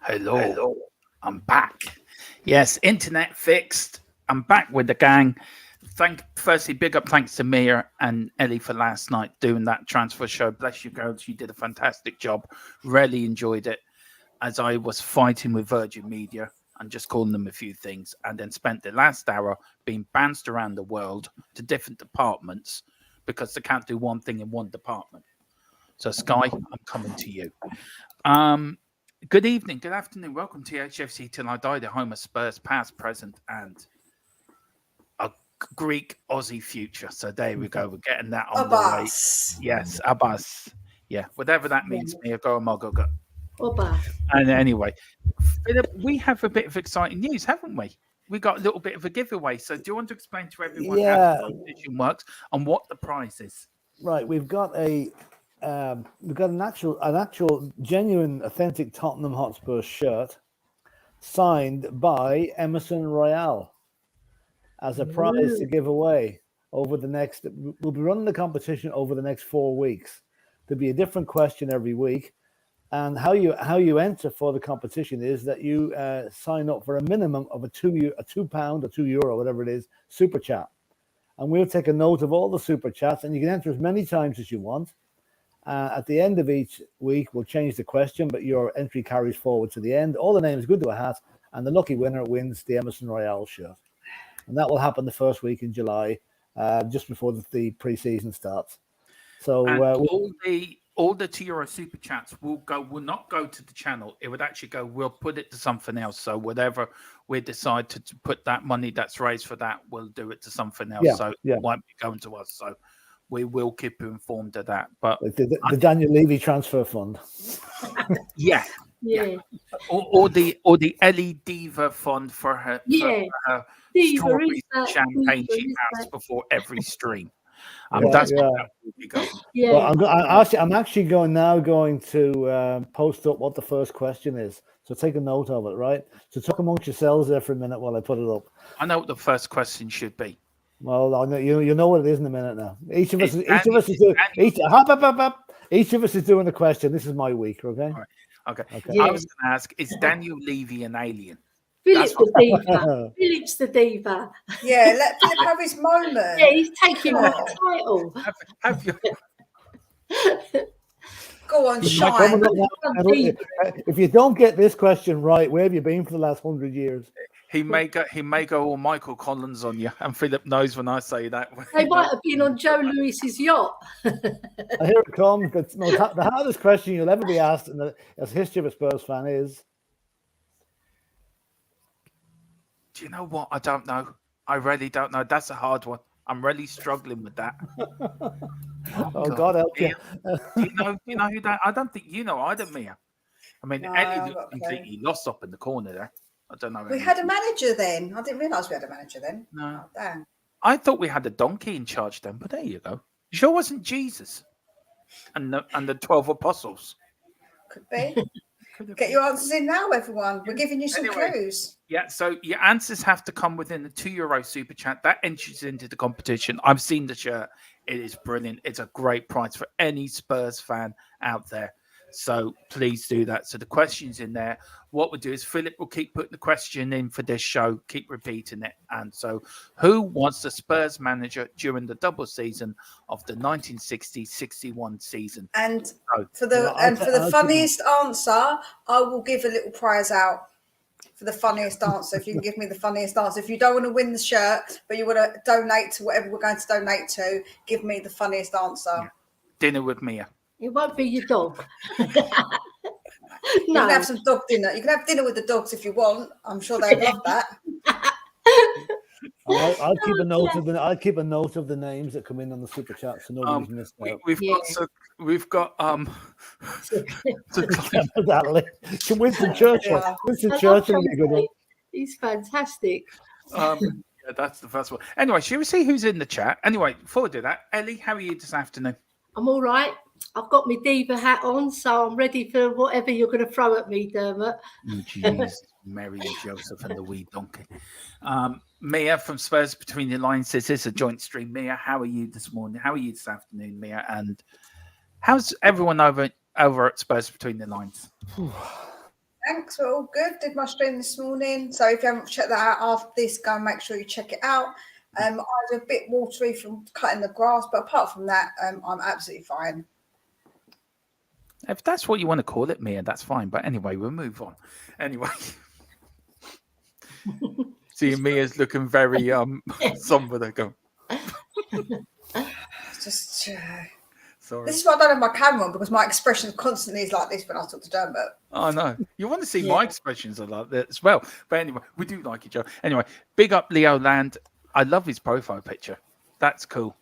Hello. I'm back. Yes, internet fixed. I'm back with the gang. Firstly, big up thanks to Mia and Ellie for last night doing that transfer show. Bless you girls, you did a fantastic job. Really enjoyed it as I was fighting with Virgin Media and just calling them a few things, and then spent the last hour being bounced around the world to different departments because they can't do one thing in one department. So Sky, I'm coming to you. Good evening, good afternoon. Welcome to Thfc Till I Die, the home of Spurs, past, present, and a Greek Aussie future. So there we go. We're getting that on Abbas. the way. Yes, Abbas. Yeah, whatever that means. Me, go. Abbas. And anyway, Philip, we have a bit of exciting news, haven't we? We got a little bit of a giveaway. So do you want to explain to everyone how the competition works and what the prize is? Right, we've got an actual genuine authentic Tottenham Hotspur shirt signed by Emerson Royale as a prize to give away over the next. We'll be running the competition over the next 4 weeks. There'll be a different question every week, and how you enter for the competition is that you sign up for a minimum of a £2 or €2, whatever it is, super chat, and we'll take a note of all the super chats, and you can enter as many times as you want. At the end of each week, we'll change the question, but your entry carries forward to the end. All the names go to a hat, and the lucky winner wins the Emerson Royale shirt. And that will happen the first week in July, just before the pre-season starts. So all the €2 super chats will not go to the channel. It would actually go. We'll put it to something else. So whatever we decide to put that money that's raised for that, we'll do it to something else. It won't be going to us. So we will keep you informed of that. But the Daniel Levy transfer fund. Yeah. Or the Ellie Diva fund for her strawberries and champagne she has before every stream. That's what that will be going. Well, I'm actually going to post up what the first question is. So take a note of it, right? So talk amongst yourselves there for a minute while I put it up. I know what the first question should be. Well, I know you know what it is in a minute now. Each of us is doing a question. This is my week, okay? Right. Okay. Yeah. I was going to ask: is Daniel Levy an alien? Philip's the diva. Philip's the diva. Yeah, let Philip have his moment. Yeah, he's taking my title. Have you? Go on, shine. If you don't get this question right, where have you been for the last 100 years? He may go all Michael Collins on you, and Philip knows when I say that. They might have been on Joe Lewis's yacht. Here it comes. The hardest question you'll ever be asked in the history of a Spurs fan is... Do you know what? I don't know. I really don't know. That's a hard one. I'm really struggling with that. God help you. Do you know who that? I don't think you know either, Mia. I mean, Ellie looked completely lost up in the corner there. I don't know. We had a manager then. I didn't realise we had a manager then. No. Oh, damn. I thought we had a donkey in charge then, but there you go. You sure wasn't Jesus and the 12 apostles? Could be. Get your answers in now, everyone. We're giving you some Anyway. clues. Yeah, so your answers have to come within the €2 super chat. That enters into the competition. I've seen the shirt. It is brilliant. It's a great price for any Spurs fan out there. So please do that. So the question's in there. What we'll do is Philip will keep putting the question in for this show, keep repeating it. And so, who was the Spurs manager during the double season of the 1960-61 season? And So, for the funniest answer, I will give a little prize out for the funniest answer. If you can give me the funniest answer. If you don't want to win the shirt, but you want to donate to whatever we're going to donate to, give me the funniest answer. Yeah. Dinner with Mia. It won't be your dog. You can have some dog dinner. You can have dinner with the dogs if you want. I'm sure they'd love that. I'll keep a note of the. I'll keep a note of the names that come in on the super chat, so nobody's missed out. We've got Winston Churchill. Winston Churchill will be a good one. He's fantastic. Yeah, that's the first one. Anyway, shall we see who's in the chat? Anyway, before we do that, Ellie, how are you this afternoon? I'm all right. I've got my diva hat on, so I'm ready for whatever you're going to throw at me, Dermot. Oh, jeez, Mary and Joseph and the wee donkey. Mia from Spurs Between the Lines says this is a joint stream. Mia, how are you this morning? How are you this afternoon, Mia? And how's everyone over at Spurs Between the Lines? Thanks, we're all good. Did my stream this morning. So if you haven't checked that out after this, go and make sure you check it out. I was a bit watery from cutting the grass, but apart from that, I'm absolutely fine. If that's what you want to call it, Mia, that's fine. But anyway, we'll move on. Anyway. See, Mia's looking very somber. They go. Just sorry. This is why I don't have my camera on, because my expression constantly is like this when I talk to Dermot. Oh no, you want to see my expressions are like that as well. But anyway, we do like each other. Anyway, big up Leo Land. I love his profile picture. That's cool.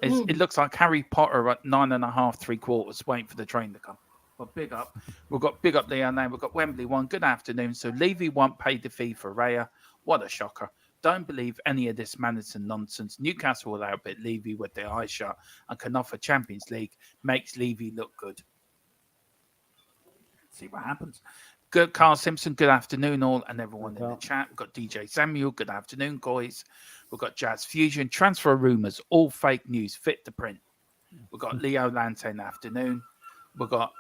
It looks like Harry Potter at 9.5, 3/4, waiting for the train to come. But big up. We've got big up Leo Land. We've got Wembley 1. Good afternoon. So Levy won't pay the fee for Raya. What a shocker. Don't believe any of this Madison nonsense. Newcastle will outbid Levy with their eyes shut and can offer Champions League. Makes Levy look good. See what happens. Good, Carl Simpson. Good afternoon, all and everyone in the chat. We've got DJ Samuel. Good afternoon, guys. We've got Jazz Fusion. Transfer rumours. All fake news. Fit to print. We've got Leo Lantern afternoon. We've got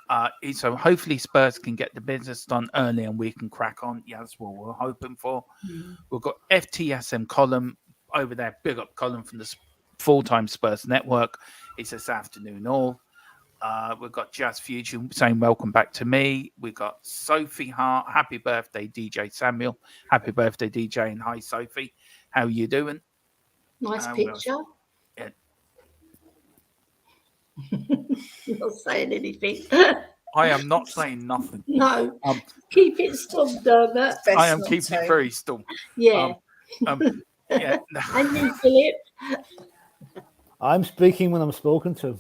so hopefully Spurs can get the business done early and we can crack on. Yeah, that's what we're hoping for. We've got FTSM Column over there. Big up Column from the full-time Spurs network. It's this afternoon all. We've got Jazz Fusion saying welcome back to me. We've got Sophie Hart. Happy birthday, DJ Samuel. Happy birthday, DJ. And hi, Sophie. How are you doing? Nice picture. Yeah. You're not saying anything. I am not saying nothing. No. Keep it stum, Dermot. I am keeping it very stum. Yeah. Yeah. And you, Philip. I'm speaking when I'm spoken to.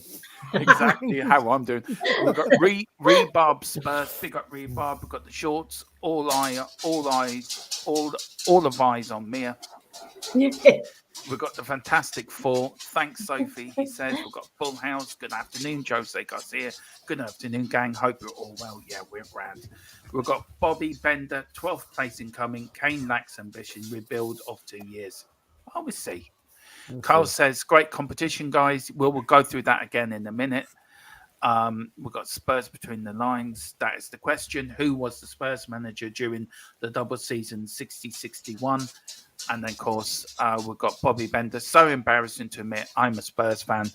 Exactly how I'm doing. We've got Rebarb Spurs, big up Rebarb. We've got the shorts, all eyes on Mia. Yeah. We've got the Fantastic Four. Thanks, Sophie. He says we've got Full House. Good afternoon, Jose Garcia. Good afternoon, gang. Hope you're all well. Yeah, we're grand. We've got Bobby Bender, 12th place incoming. Kane lacks ambition. Rebuild of 2 years. I will see. Carl says, great competition, guys. We'll go through that again in a minute. We've got Spurs Between the Lines. That is the question. Who was the Spurs manager during the double season 60-61? And then, of course, we've got Bobby Bender. So embarrassing to admit I'm a Spurs fan.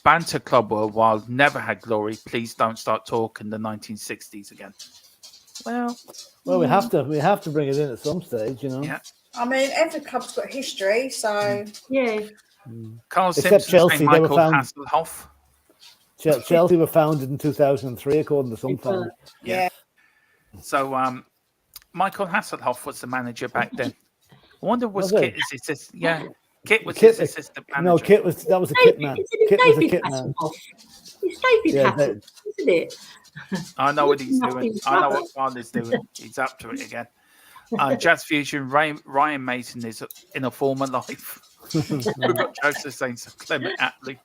Banter Club Worldwide never had glory. Please don't start talking the 1960s again. Well, we have to bring it in at some stage, you know. Yeah. I mean, every club's got history, so yeah. Carl Except Simpson Chelsea, saying they were Michael found- Hasselhoff. Chelsea were founded in 2003, according to some fans. yeah. So Michael Hasselhoff was the manager back then. I wonder was Was he? Kit his assistant? Yeah, Kit was his assistant manager. No, Kit was a kit man. Kit was a kit man. It's David Yeah, Hasselhoff, isn't it? I know what he's Nothing doing. I know brother. what Farley's doing. He's up to it again. Jazz Fusion, Ryan Mason is in a former life. We've got Joseph saying so Clement Attlee.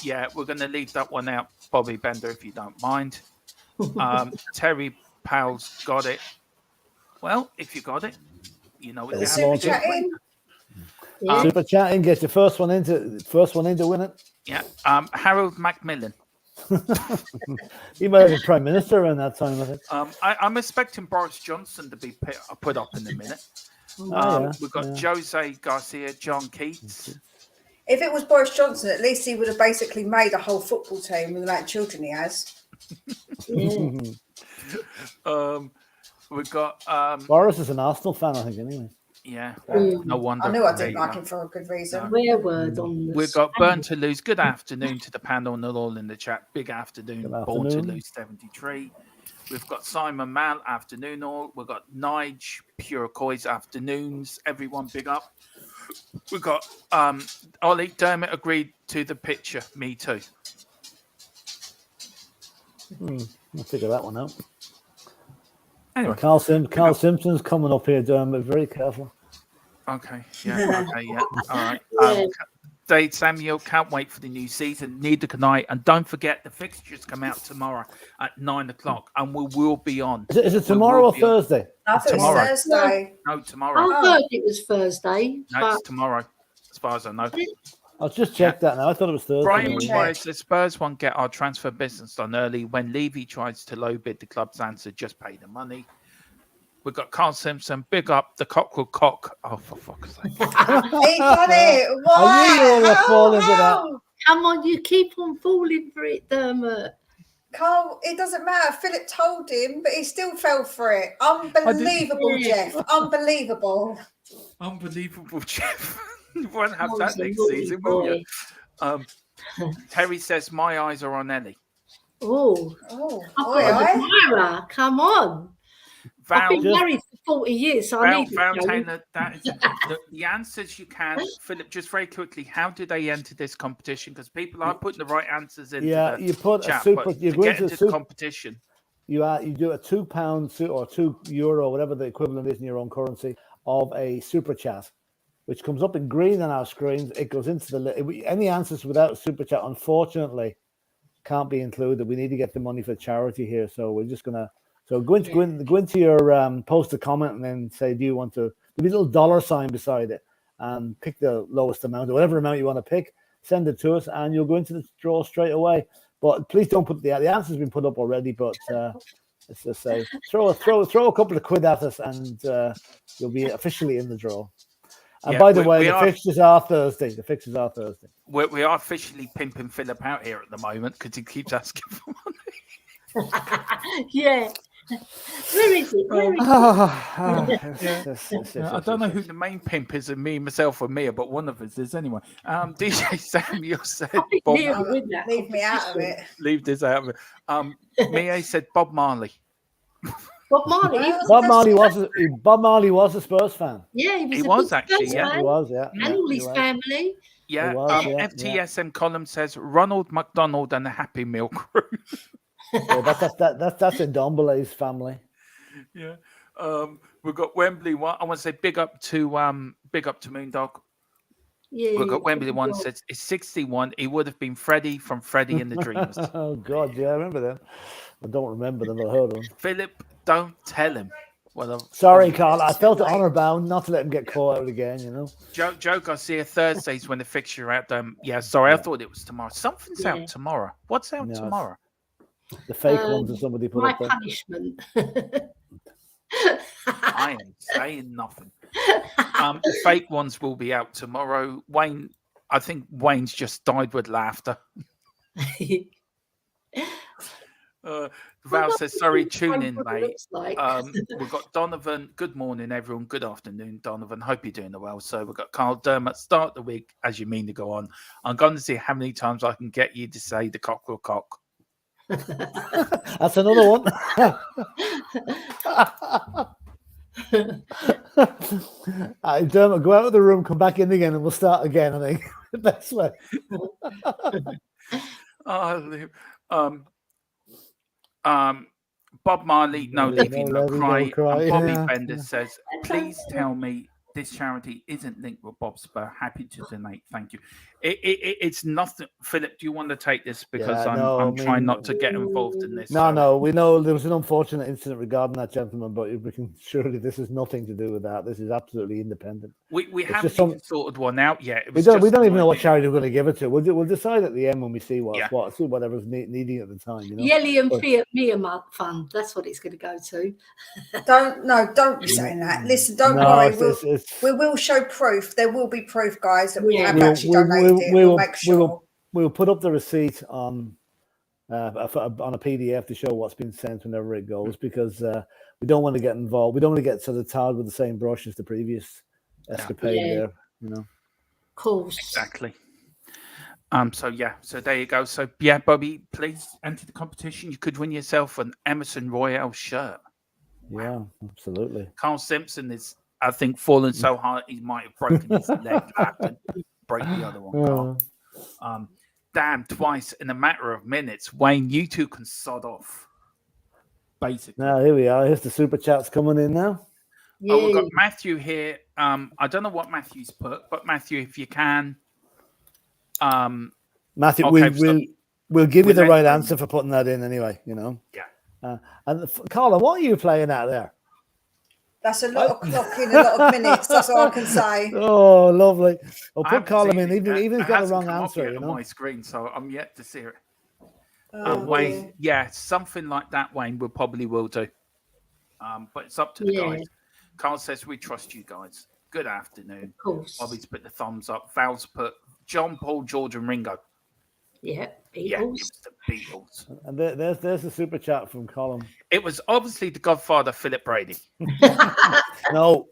Yeah, we're going to leave that one out, Bobby Bender, if you don't mind. Terry Powell's got it. Well, if you got it, you know what you have Super to do. chatting. Yeah. Super chatting, get your first one in to win it. Yeah. Harold Macmillan. He might have been Prime Minister around that time, I think. I'm expecting Boris Johnson to be put up in a minute. Yeah, We've got Jose Garcia, John Keats. If it was Boris Johnson, at least he would have basically made a whole football team with the amount of children he has. Yeah. We've got Boris is an Arsenal fan, I think, anyway. yeah, Mm. no wonder. I knew I There didn't you like go. him for a good reason. Swear word on the We've got Burn to Lose. Good afternoon to the panel and all in the chat. Big afternoon. Good Born to afternoon. Lose 73. We've got Simon Mal, afternoon all. We've got Nige, Pure Coys, afternoons. Everyone, big up. We've got Ollie Dermot agreed to the picture. Me too. I'll figure that one out. Anyway, Carl Simpson's coming up here, Dermot. Very careful. okay, yeah, okay, yeah. All right. Yeah. Dave Samuel, can't wait for the new season. Neither can I. And don't forget, the fixtures come out tomorrow at 9:00, and we will be on. Is it tomorrow or be on. Thursday? I thought it was Tomorrow. Thursday. No, tomorrow. I heard it was Thursday, No, but it's tomorrow, as far as I know. I'll just check that now. I thought it was Thursday. Brian check. Wise says Spurs won't get our transfer business done early. When Levy tries to low bid, the club's answer, just pay the money. We've got Carl Simpson, big up the cockerel cock. Oh, for fuck's sake. He got it. I Why? knew you were gonna fall into that. How? come on, you keep on falling for it, Dermot. Carl, it doesn't matter. Philip told him, but he still fell for it. Unbelievable, Yeah. Jeff. Unbelievable. Unbelievable, Jeff. You won't have Oh, that he's a next naughty season, will you? boy. Terry says, my eyes are on Ellie. Oh, Oh, I've oi, got an oi. admirer. Come on. I've Val, been married for 40 years, so I Val, need Val to know. Taylor, that is the answers you can. Philip, just very quickly, how do they enter this competition? Because people are putting the right answers into Yeah, the you put chat, a super. but You to go get into into a the super. competition. You do a £2 or €2, whatever the equivalent is in your own currency, of a super chat, which comes up in green on our screens. It goes into the any answers without a super chat, unfortunately, can't be included. We need to get the money for charity here, so we're just gonna. So go into your post a comment and then say, do you want to? There'll be a little dollar sign beside it, and pick the lowest amount or whatever amount you want to pick. Send it to us, and you'll go into the draw straight away. But please don't put the answer's been put up already. But let's just say throw a couple of quid at us, and you'll be officially in the draw. And by the way, the fixtures are Thursday. We are officially pimping Philip out here at the moment because he keeps asking for money. Yeah. Where is it? Where is it? I don't know who the main pimp is, and me, myself, or Mia, but one of us is anyway. DJ Samuel said, Bob, Leave me out of it. leave this out of it. Mia said Bob Marley. Bob Marley. Bob Marley was a Spurs fan. Yeah, He was actually, Spurs yeah. fan. He was, yeah. And all his family. Yeah. was, yeah, FTSM column says Ronald McDonald and the Happy Meal crew. Yeah, that's in Dombele's family. Yeah. We've got Wembley one. I want to say big up to Moondog. Yeah. We've got Wembley one says it's 61. He would have been Freddie from Freddie and the Dreamers. Oh God, yeah, I remember them. I don't remember them, but I heard them. Philip, don't tell him. Well, sorry, Carl. I felt honor bound not to let him get caught out again. You know. Joe Garcia, Thursdays when the fixture out. I thought it was tomorrow. Something's out tomorrow. What's out tomorrow? The fake ones that somebody put my up there. punishment. I ain't saying nothing. The fake ones will be out tomorrow. Wayne, I think Wayne's just died with laughter. Val says, sorry, tune in, mate. Like. We've got Donovan. Good morning, everyone. Good afternoon, Donovan. Hope you're doing well. So we've got Carl Dermot. Start the week as you mean to go on. I'm going to see how many times I can get you to say the cockerel cock. That's another one. Dermot, go out of the room, come back in again, and we'll start again. I think the best way. Bob Marley, no leaving, no cry. cry. And Bobby Bender says, please tell me This charity isn't linked with Bob Spur. Happy to donate. Thank you. It's nothing. Philip, do you want to take this? Because I'm trying not to get involved in this. No, we know there was an unfortunate incident regarding that gentleman, but we can surely this is nothing to do with that. This is absolutely independent. We haven't even sorted one out yet. We don't even know what charity we're going to give it to. We'll decide at the end when we see whatever's needing at the time. You know, Yelly and Fiat Mia Fund. That's what it's going to go to. Don't be saying that. Listen, don't worry. We will show proof. There will be proof, guys, that we have actually donated it. We'll make sure. We'll put up the receipt on a PDF to show what's been sent whenever it goes, because we don't want to get involved. We don't want to get sort of tarred with the same brush as the previous escapade there. You know, of course, exactly. So there you go. So yeah, Bobby, please enter the competition. You could win yourself an Emerson Royale shirt. Yeah, absolutely. Carl Simpson is, I think, fallen so hard he might have broken his leg. And break the other one. Carl. Damn, twice in a matter of minutes. Wayne, you two can sod off. Basically. Now here we are. Here's the super chats coming in now. Yeah. Oh, we've got Matthew here. I don't know what Matthew's put, but Matthew, if you can. Matthew, we'll give you the right answer for putting that in anyway, you know. Yeah. And Carla, what are you playing at there? That's a lot of clocking, a lot of minutes. That's all I can say. Oh, lovely. Well, put Colin in, even if he's got the wrong come answer. Up You know? on my screen, so I'm yet to see it. Wayne, something like that, Wayne, we probably will do. But it's up to the guys. Carl says we trust you guys. Good afternoon. Of course. Bobby's put the thumbs up. Val's put John Paul, George, and Ringo. Yeah, Beatles. Yeah, it was the Beatles. And there's the super chat from Colin. It was obviously the Godfather, Philip Brady. No.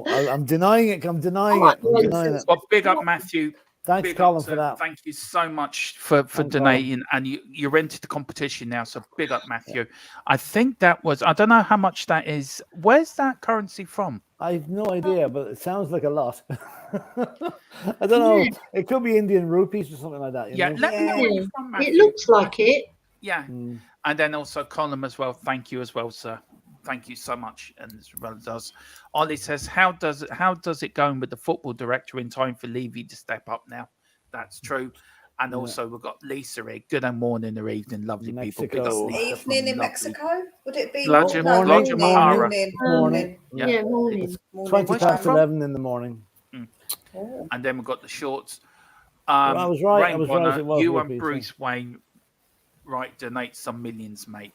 I'm denying it. I'm denying it. Well, big up, Matthew. Thanks, Colin, for that. Thank you so much for donating. And you're into the competition now, so big up, Matthew. I think that was, I don't know how much that is. Where's that currency from? I have no idea, but it sounds like a lot. I don't know. It could be Indian rupees or something like that. Let me know where you're from, Matthew. It looks like it. Yeah. And then also Colin as well. Thank you as well, sir. Thank you so much. And as well as us. Ollie says, how does it go with the football director in time for Levy to step up now? That's true. And also we've got Lisa here. Good morning or evening, lovely Mexico. people. Evening in Mexico? Would it be morning? Morning. Yeah, morning. 20 past 11 in the morning. And then we've got the shorts. I was right. Bonner, It was you rupees, and Bruce Wayne, right, donate some millions, mate.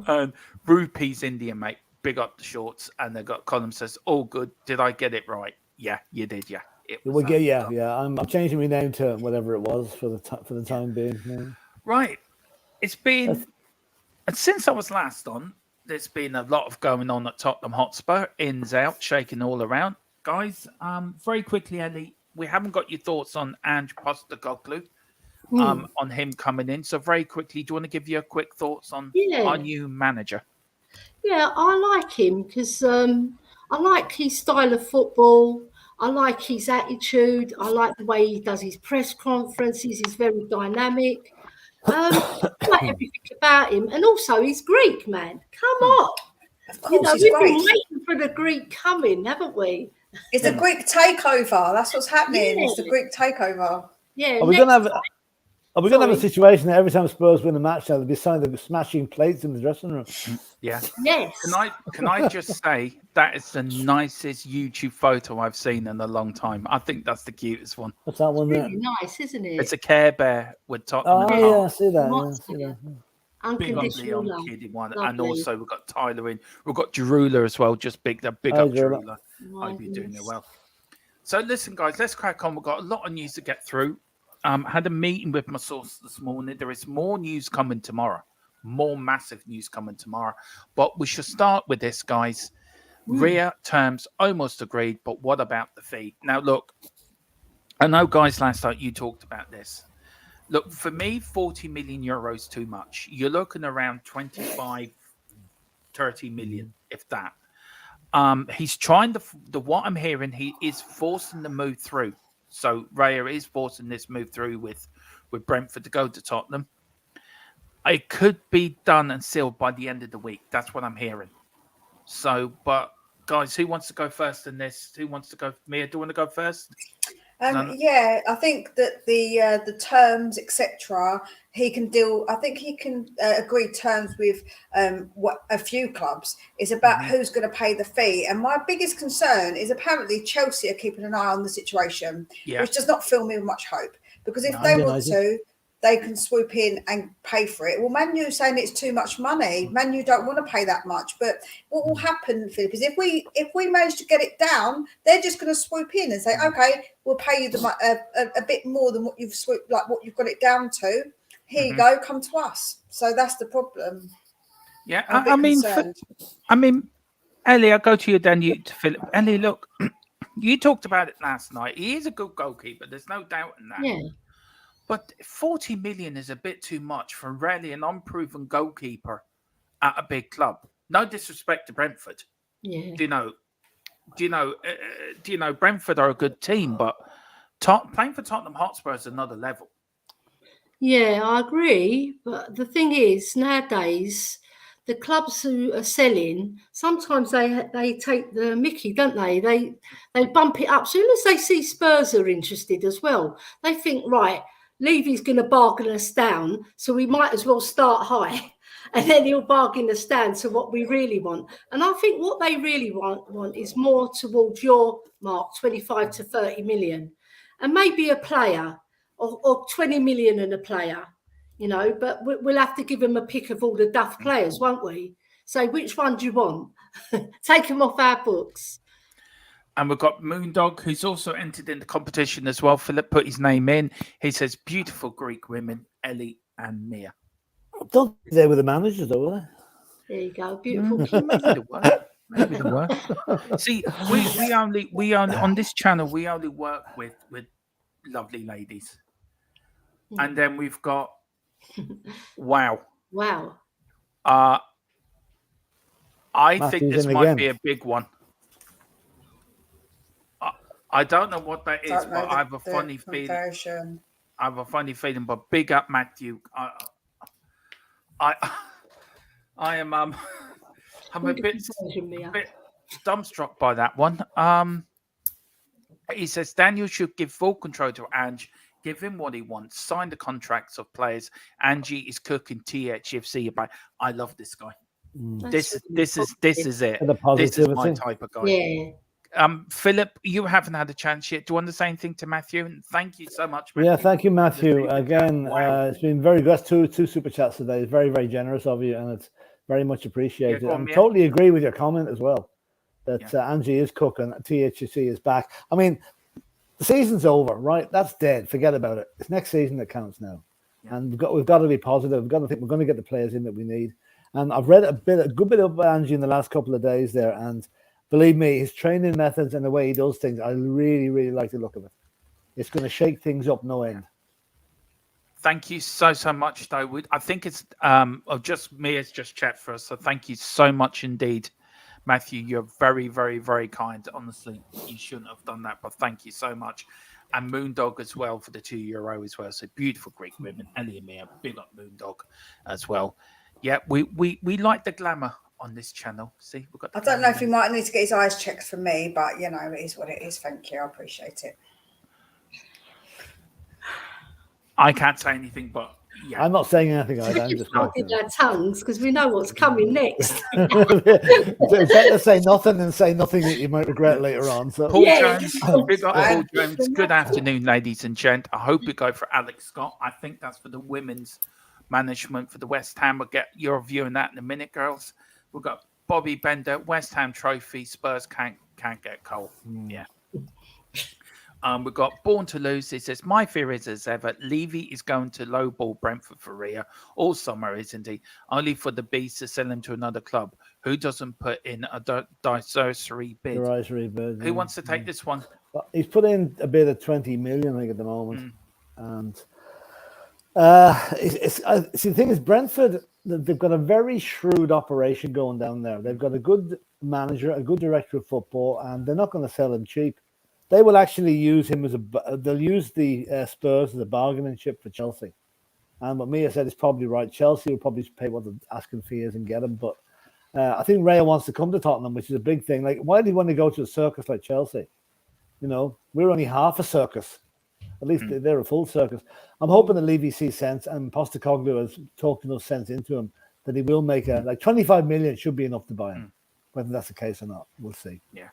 And Rupees India, mate. Big up the shorts. And they got Colin says, all good. Did I get it right? Yeah, you did, yeah. I'm changing my name to whatever it was for the time being. Yeah. Right. It's been since I was last on, there's been a lot of going on at Tottenham Hotspur, ins out, shaking all around. Guys, very quickly, Ellie, we haven't got your thoughts on Ange Postecoglou, on him coming in. So very quickly, do you want to give your quick thoughts on our new manager? Yeah, I like him because I like his style of football. I like his attitude. I like the way he does his press conferences. He's very dynamic. I like everything about him. And also, he's Greek, man. Come on. Of course, we've been waiting for the Greek coming, haven't we? It's a Greek takeover. That's what's happening. Yeah. It's the Greek takeover. Yeah. Are we going to have a situation that every time Spurs win a match, they'll be smashing plates in the dressing room? Yeah. Yes. Can I just say that is the nicest YouTube photo I've seen in a long time. I think that's the cutest one. What's that one there? Really nice, isn't it? It's a Care Bear with Tottenham. Oh, yeah, I see that. Unconditional love. Kidding one. Lovely. And also we've got Tyler in. We've got Jarula as well. Just big up Jarula. Hope you're doing it well. So listen, guys, let's crack on. We've got a lot of news to get through. Had a meeting with my source this morning. There is more news coming tomorrow. More massive news coming tomorrow. But we should start with this, guys. Raya terms almost agreed, but what about the fee? Now, look, I know, guys, last night you talked about this. Look, for me, 40 million euros too much. You're looking around 25, 30 million, if that. He's trying what I'm hearing, he is forcing the move through. So Raya is forcing this move through with Brentford to go to Tottenham. It could be done and sealed by the end of the week. That's what I'm hearing. So, but guys, who wants to go first in this? Who wants to go? Mia, do you want to go first? Yeah, I think that the terms, etc. He can deal. I think he can agree terms with what a few clubs. It's about who's going to pay the fee. And my biggest concern is apparently Chelsea are keeping an eye on the situation, which does not fill me with much hope. Because if they want to, they can swoop in and pay for it. Well, Man U saying it's too much money. Man U don't want to pay that much. But what will happen, Philip, is if we manage to get it down, they're just going to swoop in and say, okay, we'll pay you a bit more than what you've swooped, like what you've got it down to. Here you go, come to us. So that's the problem. Yeah, I mean, Ellie, I'll go to you, then you to Philip. Ellie, look, you talked about it last night. He is a good goalkeeper. There's no doubt in that. Yeah. But 40 million is a bit too much for really an unproven goalkeeper at a big club. No disrespect to Brentford. Yeah. Do you know Brentford are a good team, but playing for Tottenham Hotspur is another level. Yeah, I agree. But the thing is, nowadays, the clubs who are selling, sometimes they take the mickey, don't they? They bump it up. As soon as they see Spurs are interested as well, they think, right, Levy's going to bargain us down, so we might as well start high. And then he'll bargain us down to what we really want. And I think what they really want is more towards your mark, 25 to 30 million. And maybe a player or 20 million and a player, but we'll have to give them a pick of all the duff players, won't we? So which one do you want? Take them off our books. And we've got Moondog, who's also entered in the competition as well. Philip put his name in. He says, beautiful Greek women, Ellie and Mia. Don't be there with the managers, though, will they? There you go. Beautiful. Maybe the work. See, we only on this channel, we only work with lovely ladies. And then we've got wow. I think this might be a big one. I don't know what that is, but I have a funny feeling. I have a funny feeling, but big up Matthew. I am I'm a bit dumbstruck by that one. He says Daniel should give full control to Ange, give him what he wants, sign the contracts of players. Angie is cooking Thfc about. I love this guy. This is it. This is my type of guy. Yeah. Philip, you haven't had a chance yet. Do you want to say anything to Matthew? And thank you so much, Matthew. Yeah, thank you, Matthew. Again, it's been very good. Two super chats today. It's very, very generous of you, and it's very much appreciated. I totally agree with your comment as well, that Angie is cooking, Thfc is back. I mean, the season's over, right? That's dead. Forget about it. It's next season that counts now. Yeah. And we've got to be positive. We've got to think we're going to get the players in that we need. And I've read a good bit about Angie in the last couple of days there, and believe me, his training methods and the way he does things, I really, really like the look of it. It's going to shake things up no end. Thank you so much, though. I think it's just Mia's just chat for us. So thank you so much indeed, Matthew. You're very, very, very kind. Honestly, you shouldn't have done that, but thank you so much. And Moondog as well for the €2 as well. So beautiful Greek women, Ellie and Mia. Big up Moondog as well. Yeah, we like the glamour on this channel. See, we've got. I don't know if he might need to get his eyes checked for me, but it is what it is. Thank you, I appreciate it. I can't say anything, but yeah, I'm not saying anything. I'm just talking our tongues because we know what's coming next. It's better to say nothing than say nothing that you might regret later on. So, Paul Jones, big up Paul Jones. Good afternoon, ladies and gent. I hope you go for Alex Scott. I think that's for the women's management for the West Ham. We'll get your view on that in a minute, girls. We've got Bobby Bender, West Ham trophy. Spurs can't get Cole. Yeah. We've got Born to Lose. It says, my fear is as ever, Levy is going to lowball Brentford for Raya all summer, isn't he? Only for the Bees to sell him to another club. Who doesn't put in a derisory bid? Who wants to take this one? Well, he's put in a bid of 20 million, I think, at the moment. And the thing is, Brentford, they've got a very shrewd operation going down there. They've got a good manager, a good director of football, and they're not going to sell him cheap. They will actually use him they'll use the Spurs as a bargaining chip for Chelsea. And what Mia said is probably right. Chelsea will probably pay what the asking fee is and get him. But I think Raya wants to come to Tottenham, which is a big thing. Like, why do you want to go to a circus like Chelsea? You know, we're only half a circus. At least they're a full circus. I'm hoping that Levy sees sense, and Postecoglou has talked enough sense into him that he will make like 25 million should be enough to buy him. Whether that's the case or not, we'll see. Yeah.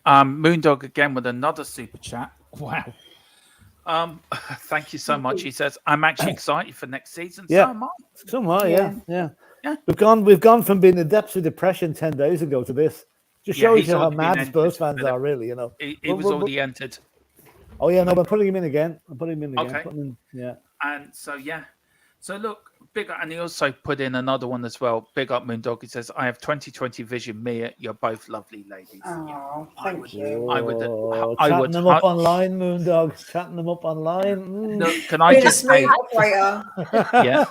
Moondog again with another super chat. Wow. Thank you so much. He says, I'm actually excited for next season. Yeah. So am I. So am I, yeah. We've gone from being in the depths of depression 10 days ago to this. Just shows you how mad Spurs fans are, really, you know. He was already entered. Oh, yeah, no, but I'm putting him in again. Okay. Yeah. And so, yeah. So, look, big up. And he also put in another one as well. Big up, Moondog. He says, I have 20/20 vision. Mia, you're both lovely ladies. Oh, thank you. I would chatting them up online, Moondog. Chatting them up online. Look, can I just say, operator. yeah.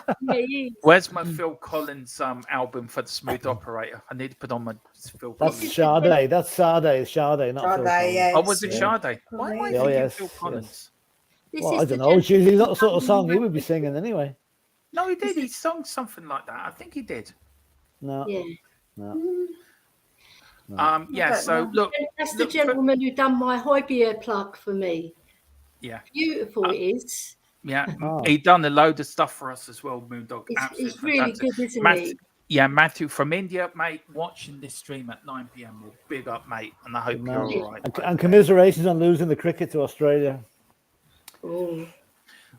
Where's my Phil Collins album for the Smooth Operator? I need to put on my Phil Collins. That's Sade. That's Sade. Sade, not Phil Collins. Yes. Oh, was it Sade? Why am I thinking Phil Collins? Well, I don't know. He's not the sort of song he would be singing anyway. No, he did. He sung something like that. I think he did. No. Yeah. No. Yeah. So look, that's the gentleman who done my high beer plug for me. Yeah. Beautiful it is. Yeah. He done a load of stuff for us as well, Moondog. It's really good, isn't it? Yeah, Matthew from India, mate, watching this stream at 9 p.m. Well, big up, mate, and I hope you're all right. And commiserations on losing the cricket to Australia. Oh.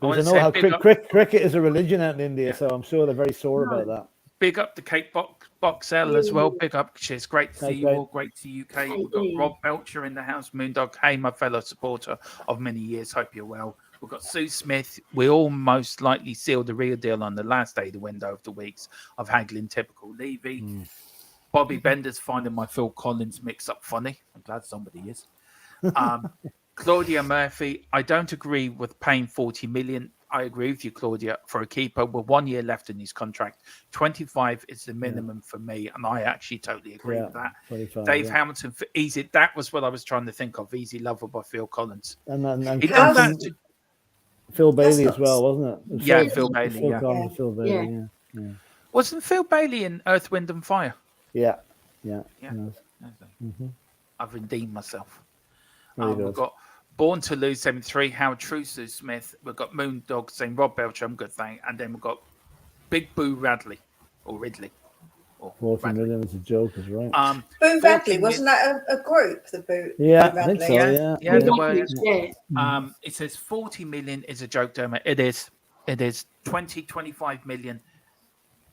Because I know how cricket is a religion out in India, so I'm sure they're very sore about that. Big up the Kate Boxell as well. Big up, cheers. Great to see you all. Great to see you, Kate. We've got Rob Belcher in the house. Moondog, hey, my fellow supporter of many years. Hope you're well. We've got Sue Smith. We all most likely sealed the real deal on the last day of the window of the weeks of haggling typical Levy. Bobby Bender's finding my Phil Collins mix-up funny. I'm glad somebody is. Claudia Murphy, I don't agree with paying 40 million. I agree with you, Claudia, for a keeper with 1 year left in his contract. 25 is the minimum for me, and I actually totally agree with that. Dave Hamilton, for easy, that was what I was trying to think of. Easy Lover by Phil Collins. And he done that Phil Bailey as well, wasn't it? Yeah, Phil Bailey. Phil Collins, Phil Bailey, yeah. Wasn't Phil Bailey in Earth, Wind and Fire? Yeah. I've redeemed myself. We've got Born to Lose 73, Howard Trusu Smith. We've got Moondog saying Rob Belcher, I'm good, thank. And then we've got Big Boo Radley or Ridley. 40 million is a joke, is right. Boo Radley, wasn't that a group? The Boo. Yeah, Boo I think Radley? so. Yeah. It says 40 million is a joke, Dermot. It is. 25 million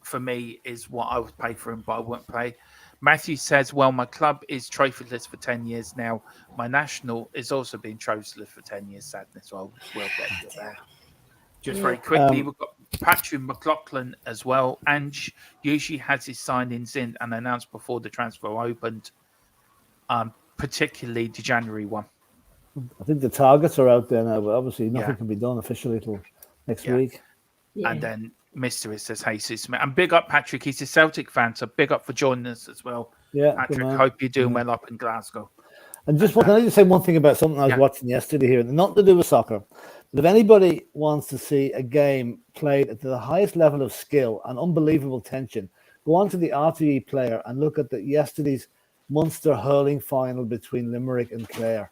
for me is what I would pay for him, but I wouldn't pay. Matthew says, well, my club is trophyless for 10 years now. My national is also being trophyless for 10 years. Sadness. Well, we'll get to that. Just very quickly, we've got Patrick McLaughlin as well. Ange usually has his signings in and announced before the transfer opened, particularly the January one. I think the targets are out there now, but obviously nothing can be done officially till next week. Yeah. And then Mystery says, hey, Sue Smith. And big up, Patrick. He's a Celtic fan, so big up for joining us as well. Yeah, Patrick, hope you're doing well up in Glasgow. And just can I just say one thing about something I was watching yesterday here, not to do with soccer, but if anybody wants to see a game played at the highest level of skill and unbelievable tension, go on to the RTE player and look at yesterday's Munster hurling final between Limerick and Clare.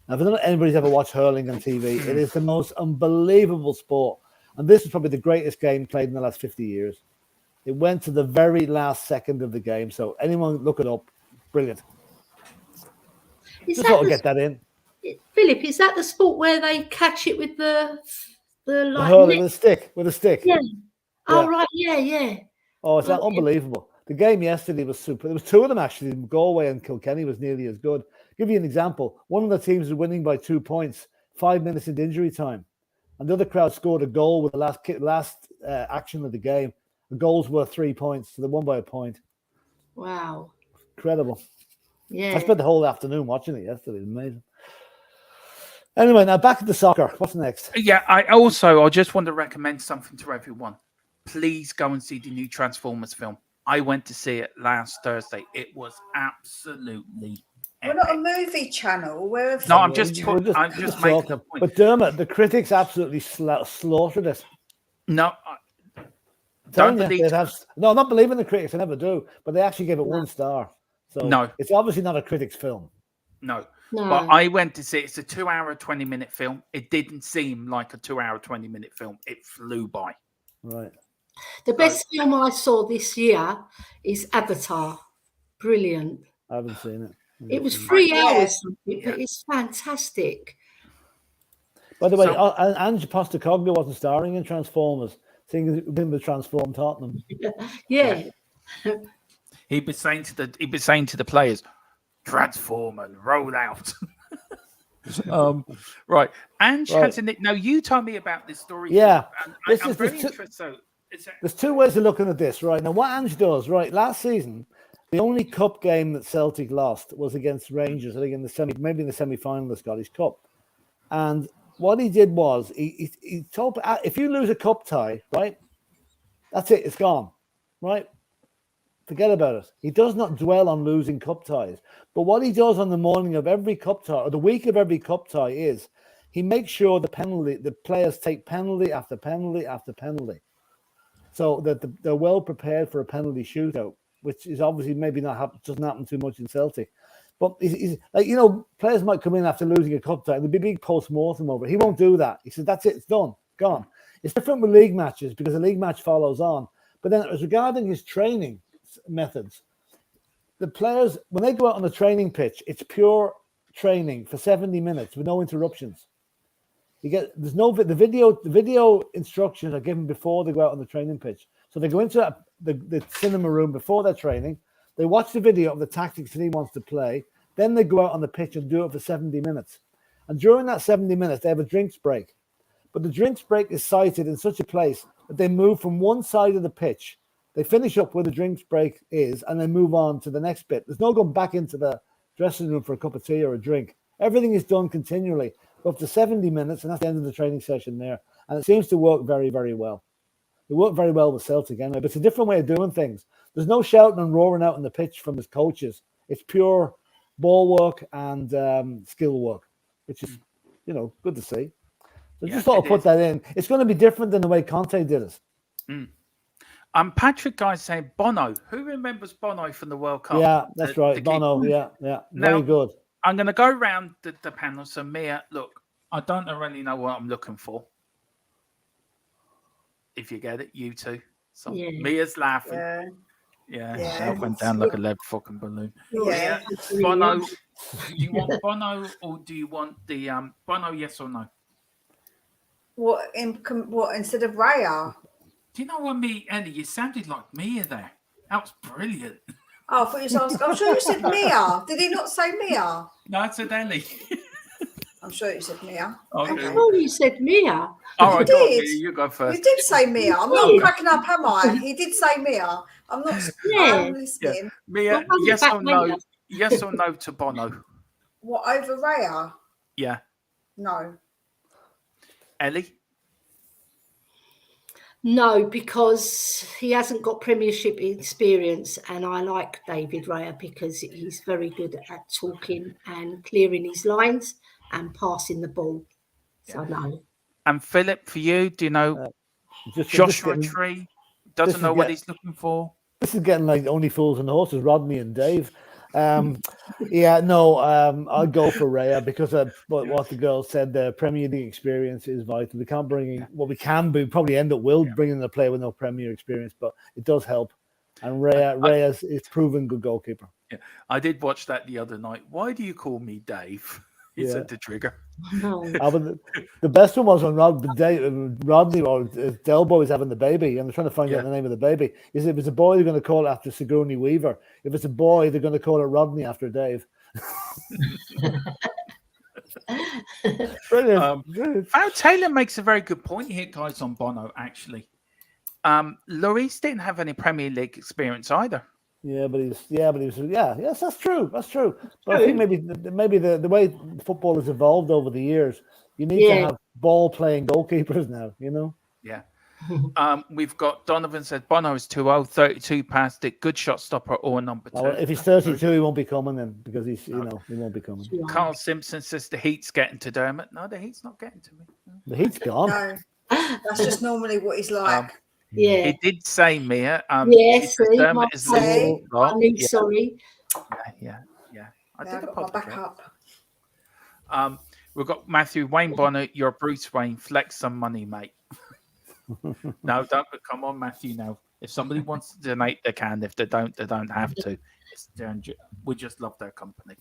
Now, if I don't know if anybody's ever watched hurling on TV, it is the most unbelievable sport. And this is probably the greatest game played in the last 50 years. It went to the very last second of the game. So anyone look it up. Brilliant. Just thought I'd get that in. Philip, is that the sport where they catch it with the hurling with a stick? Yeah. Oh, right. Yeah. Oh, it's unbelievable. The game yesterday was super. There was two of them actually. Galway and Kilkenny was nearly as good. Give you an example. One of the teams was winning by 2 points, 5 minutes into injury time. And the other crowd scored a goal with the last action of the game. The goal's worth 3 points, so they won by a point. Wow. Incredible. Yeah. I spent the whole afternoon watching it yesterday. It was amazing. Anyway, now back to the soccer. What's next? Yeah, I just want to recommend something to everyone. Please go and see the new Transformers film. I went to see it last Thursday. It was absolutely We're not a movie channel. I'm just making a point. But Dermot, the critics absolutely slaughtered it. No, telling Don't you, believe. they'd have. No, I'm not believing the critics. I never do. But they actually gave it 1 star. So No. it's obviously not a critic's film. No. No. But I went to see it's a 2-hour, 20-minute film. It didn't seem like a 2-hour, 20-minute film. It flew by. Right. The best film I saw this year is Avatar. Brilliant. I haven't seen it. It was 3 Yeah. hours, but it's fantastic. By the way, So- Ange Postecoglou wasn't starring in Transformers. Seeing as it been with Transform Tottenham. Yeah. He'd be saying to the players, transform and roll out. Right. Ange Right. has an. Now you tell me about this story. Yeah. And This I'm is very the two- interested. So, There's 2 ways of looking at this, right? Now, what Ange does, right? Last season, the only cup game that Celtic lost was against Rangers, I think maybe in the semi-final of the Scottish Cup. And what he did was he told, if you lose a cup tie, right, that's it, it's gone, right? Forget about it. He does not dwell on losing cup ties. But what he does on the morning of every cup tie, or the week of every cup tie, is he makes sure the players take penalty after penalty after penalty, so that they're well prepared for a penalty shootout, which is obviously maybe doesn't happen too much in Celtic. But he's like, players might come in after losing a cup tie, there'll be a big post-mortem over it. He won't do that. He said, that's it, it's done, gone. It's different with league matches because the league match follows on. But then as regarding his training methods, the players, when they go out on the training pitch, it's pure training for 70 minutes with no interruptions. The video instructions are given before they go out on the training pitch. So they go into the cinema room before their training. They watch the video of the tactics that he wants to play. Then they go out on the pitch and do it for 70 minutes. And during that 70 minutes, they have a drinks break. But the drinks break is sited in such a place that they move from one side of the pitch. They finish up where the drinks break is and then move on to the next bit. There's no going back into the dressing room for a cup of tea or a drink. Everything is done continually up to 70 minutes, and that's the end of the training session there. And it seems to work very, very well. It worked very well with Celtic anyway, but it's a different way of doing things. There's no shouting and roaring out on the pitch from his coaches. It's pure ball work and skill work, which is, good to see. So just thought I'd put that in. It's going to be different than the way Conte did it. Patrick Guy saying Bono. Who remembers Bono from the World Cup? Yeah, that's right. Bono, yeah. Very good. I'm going to go around the panel. So, Mia, look, I don't really know what I'm looking for. If you get it, you too. So Mia's laughing. Yeah. She went down like a lead fucking balloon. Yeah. Bono, you want Bono or do you want the Bono, yes or no? What instead of Raya? Do you know what, Ellie? You sounded like Mia there. That was brilliant. Oh, I thought you said, I'm sure you said Mia. Did he not say Mia? No, I said Ellie. I'm sure you said Mia. Okay. I thought you said Mia. All right, You go on, did. Mia, you go first. You did say Mia. I'm not cracking up, am I? He did say Mia. I'm not. I'm listening. Mia, yes or no? Yes or no to Bono? What, over Raya? Yeah. No. Ellie? No, because he hasn't got Premiership experience, and I like David Raya because he's very good at talking and clearing his lines and passing the ball. So no. And Philip, for you, do you know Joshua Tree doesn't know what he's looking for? This is getting like Only Fools and Horses, Rodney and Dave. I'd go for Raya because what the girl said, the Premier League experience is vital. We can't bring in what we can be, probably end up bringing a player with no Premier experience, but it does help. And Raya is proven good goalkeeper. Yeah, I did watch that the other night. Why do you call me Dave? He said the trigger. No. The best one was when Rodney or Delbo was having the baby, and they're trying to find out the name of the baby. If it's a boy, they're going to call it after Sigourney Weaver. If it's a boy, they're going to call it Rodney after Dave. Brilliant. Taylor makes a very good point here, guys, on Bono, actually. Lloris didn't have any Premier League experience either. Yes, that's true. But I think maybe the way football has evolved over the years, you need to have ball playing goalkeepers now, Yeah. We've got Donovan said Bono is too old, 32 past it, good shot stopper or number 2. If he's 32, he won't be coming then because he won't be coming. Carl Simpson says the heat's getting to Dermot. No, the heat's not getting to me. The heat's gone. No. That's just normally what he's like. Yeah. He did say, Mia. Yes, she said see, Dermot is a little lot. Yeah, sorry. yeah. I Now did I've got my back apologize. up. We've got Matthew Wayne Bonner. You're Bruce Wayne. Flex some money, mate. No, don't. Come on, Matthew. Now, if somebody wants to donate, they can. If they don't have to. We just love their company.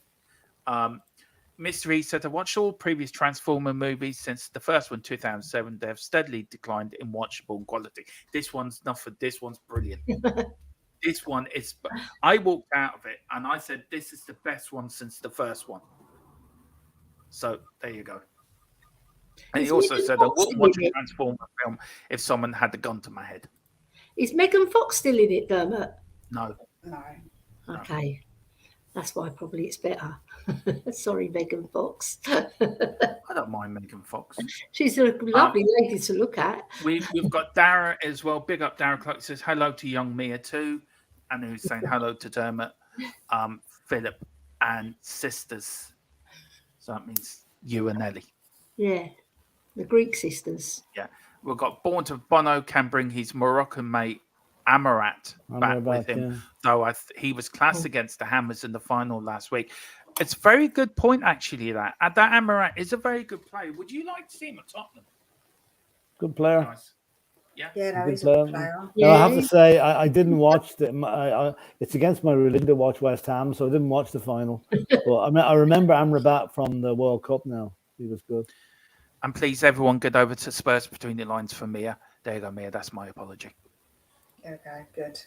Mystery said, I watched all previous Transformer movies since the first one, 2007. They have steadily declined in watchable quality. This one's nothing. This one's brilliant. This one is. I walked out of it and I said, this is the best one since the first one. So there you go. And he also said, I wouldn't watch a Transformer film if someone had a gun to my head. Is Megan Fox still in it, Dermot? No. Okay. That's why probably it's better. Sorry, Megan Fox. I don't mind Megan Fox. She's a lovely lady to look at. We've got Dara as well. Big up Dara Clark. Says hello to young Mia too. And who's saying hello to Dermot, Philip, and sisters. So that means you and Ellie. Yeah. The Greek sisters. Yeah. We've got Born to Bono can bring his Moroccan mate Amarat back with him. Yeah. Though he was classed against the Hammers in the final last week. It's a very good point, actually, that Amarat is a very good player. Would you like to see him at Tottenham? Good player. Nice. Yeah, no, he's a good player. No, I have to say, I didn't watch it's against my religion to watch West Ham, so I didn't watch the final. But I remember Amrabat from the World Cup now. He was good. And please, everyone, get over to Spurs Between the Lines for Mia. There you go, Mia. That's my apology. Okay, good.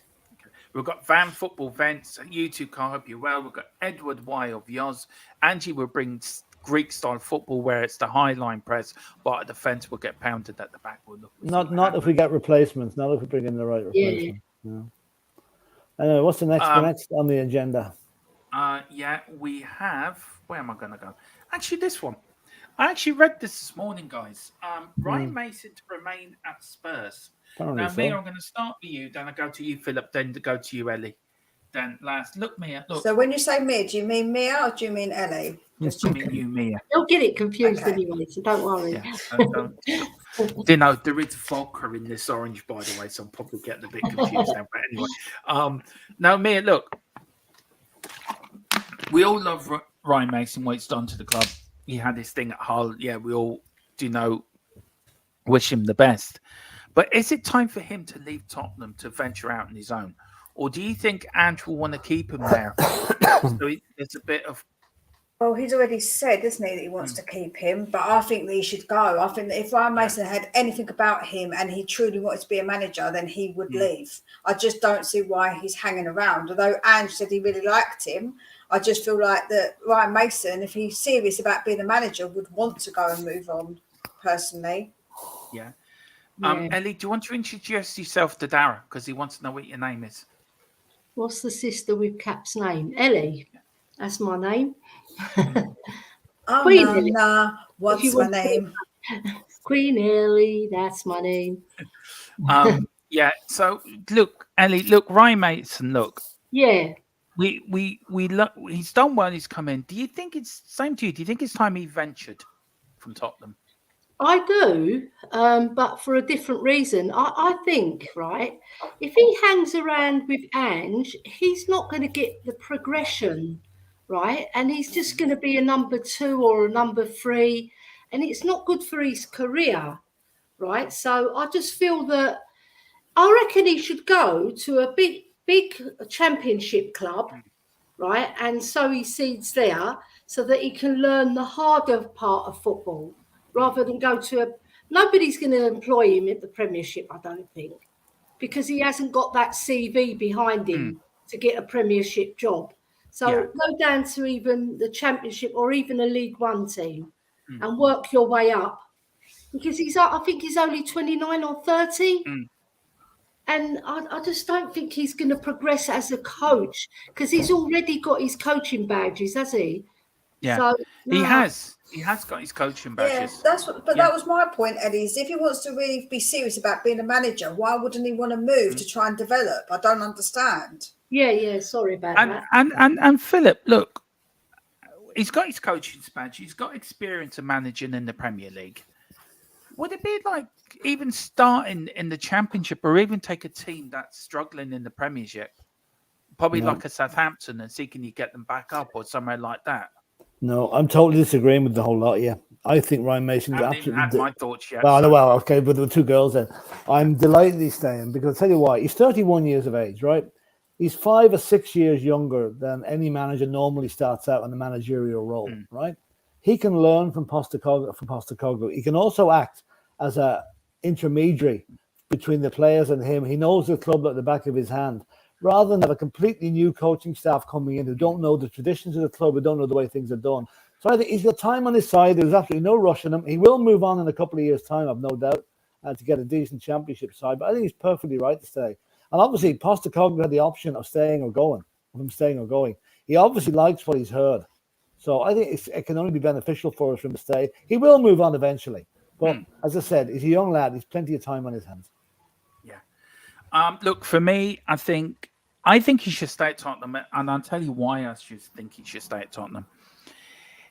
We've got Van Football Vents. You two can't hope you well. We've got Edward Y of Yoz. Angie will bring Greek-style football where it's the high line press, but at the fence will get pounded at the back. Not if we get replacements. Not if we bring in the right replacement. Yeah. No. Anyway, what's the next on the agenda? We have. Where am I going to go? Actually, this one. I actually read this morning, guys. Ryan Mason to remain at Spurs. Now, Mia, I'm going to start with you. Then I go to you, Philip. Then to go to you, Ellie. Then last, look, Mia. Look. So when you say Mia, do you mean Mia or do you mean Ellie? Just mean you, Mia. You'll get it confused anyway, so don't worry. Yeah, there is vodka in this orange, by the way, so I'm probably getting a bit confused now. But anyway, now, Mia, look. We all love Ryan Mason, what he's done to the club. He had this thing at Hull. Yeah, we all wish him the best. But is it time for him to leave Tottenham to venture out on his own? Or do you think Ange will want to keep him there? So there's a bit of... Well, he's already said, isn't he, that he wants to keep him. But I think that he should go. I think that if Ryan Mason had anything about him and he truly wanted to be a manager, then he would leave. I just don't see why he's hanging around. Although Ange said he really liked him, I just feel like that Ryan Mason, if he's serious about being a manager, would want to go and move on, personally. Yeah. Ellie, do you want to introduce yourself to Dara? Because he wants to know what your name is. What's the sister with Cap's name? Ellie. That's my name. Queen Ellie. What's my name? Queen Ellie. That's my name. Yeah. So look, Ellie. Look, Ryan Mason. Look. Yeah. We look. He's done well. He's come in. Do you think it's same to you? Do you think it's time he ventured from Tottenham? I do, but for a different reason. I think, right, if he hangs around with Ange, he's not going to get the progression, right? And he's just going to be a number 2 or a number 3, and it's not good for his career, right? So I just feel that I reckon he should go to a big championship club, right? And so he seeds there so that he can learn the harder part of football. Rather than go to nobody's going to employ him at the Premiership, I don't think, because he hasn't got that CV behind him to get a Premiership job. So go down to even the Championship or even a League One team and work your way up, because I think he's only 29 or 30. And I just don't think he's going to progress as a coach, because he's already got his coaching badges, has he? Yeah, so, he has. He has got his coaching badges. Yeah, that was my point, Eddie. Is if he wants to really be serious about being a manager, why wouldn't he want to move to try and develop? I don't understand. Yeah. Sorry about that. And Philip, look, he's got his coaching badge. He's got experience of managing in the Premier League. Would it be like even starting in the Championship, or even take a team that's struggling in the Premiership, probably No. like a Southampton, and see can you get them back up or somewhere like that? No, I'm totally disagreeing with the whole lot. Yeah, I think Ryan Mason's I haven't even had absolutely. my thoughts yet. Well, so- well, okay, but there were two girls then. I'm delighted he's staying because I'll tell you why. He's 31 years of age, right? He's 5 or 6 years younger than any manager normally starts out in the managerial role, right? He can learn from Postecoglou. He can also act as a intermediary between the players and him. He knows the club at the back of his hand. Rather than have a completely new coaching staff coming in who don't know the traditions of the club, who don't know the way things are done. So I think he's got time on his side. There's absolutely no rush in him. He will move on in a couple of years' time, I've no doubt, to get a decent Championship side. But I think he's perfectly right to stay. And obviously, Postecoglou had the option of staying or going. He obviously likes what he's heard. So I think it can only be beneficial for us for him to stay. He will move on eventually. But as I said, he's a young lad. He's plenty of time on his hands. Yeah. Look, for me, I think he should stay at Tottenham, and I'll tell you why I should think he should stay at Tottenham.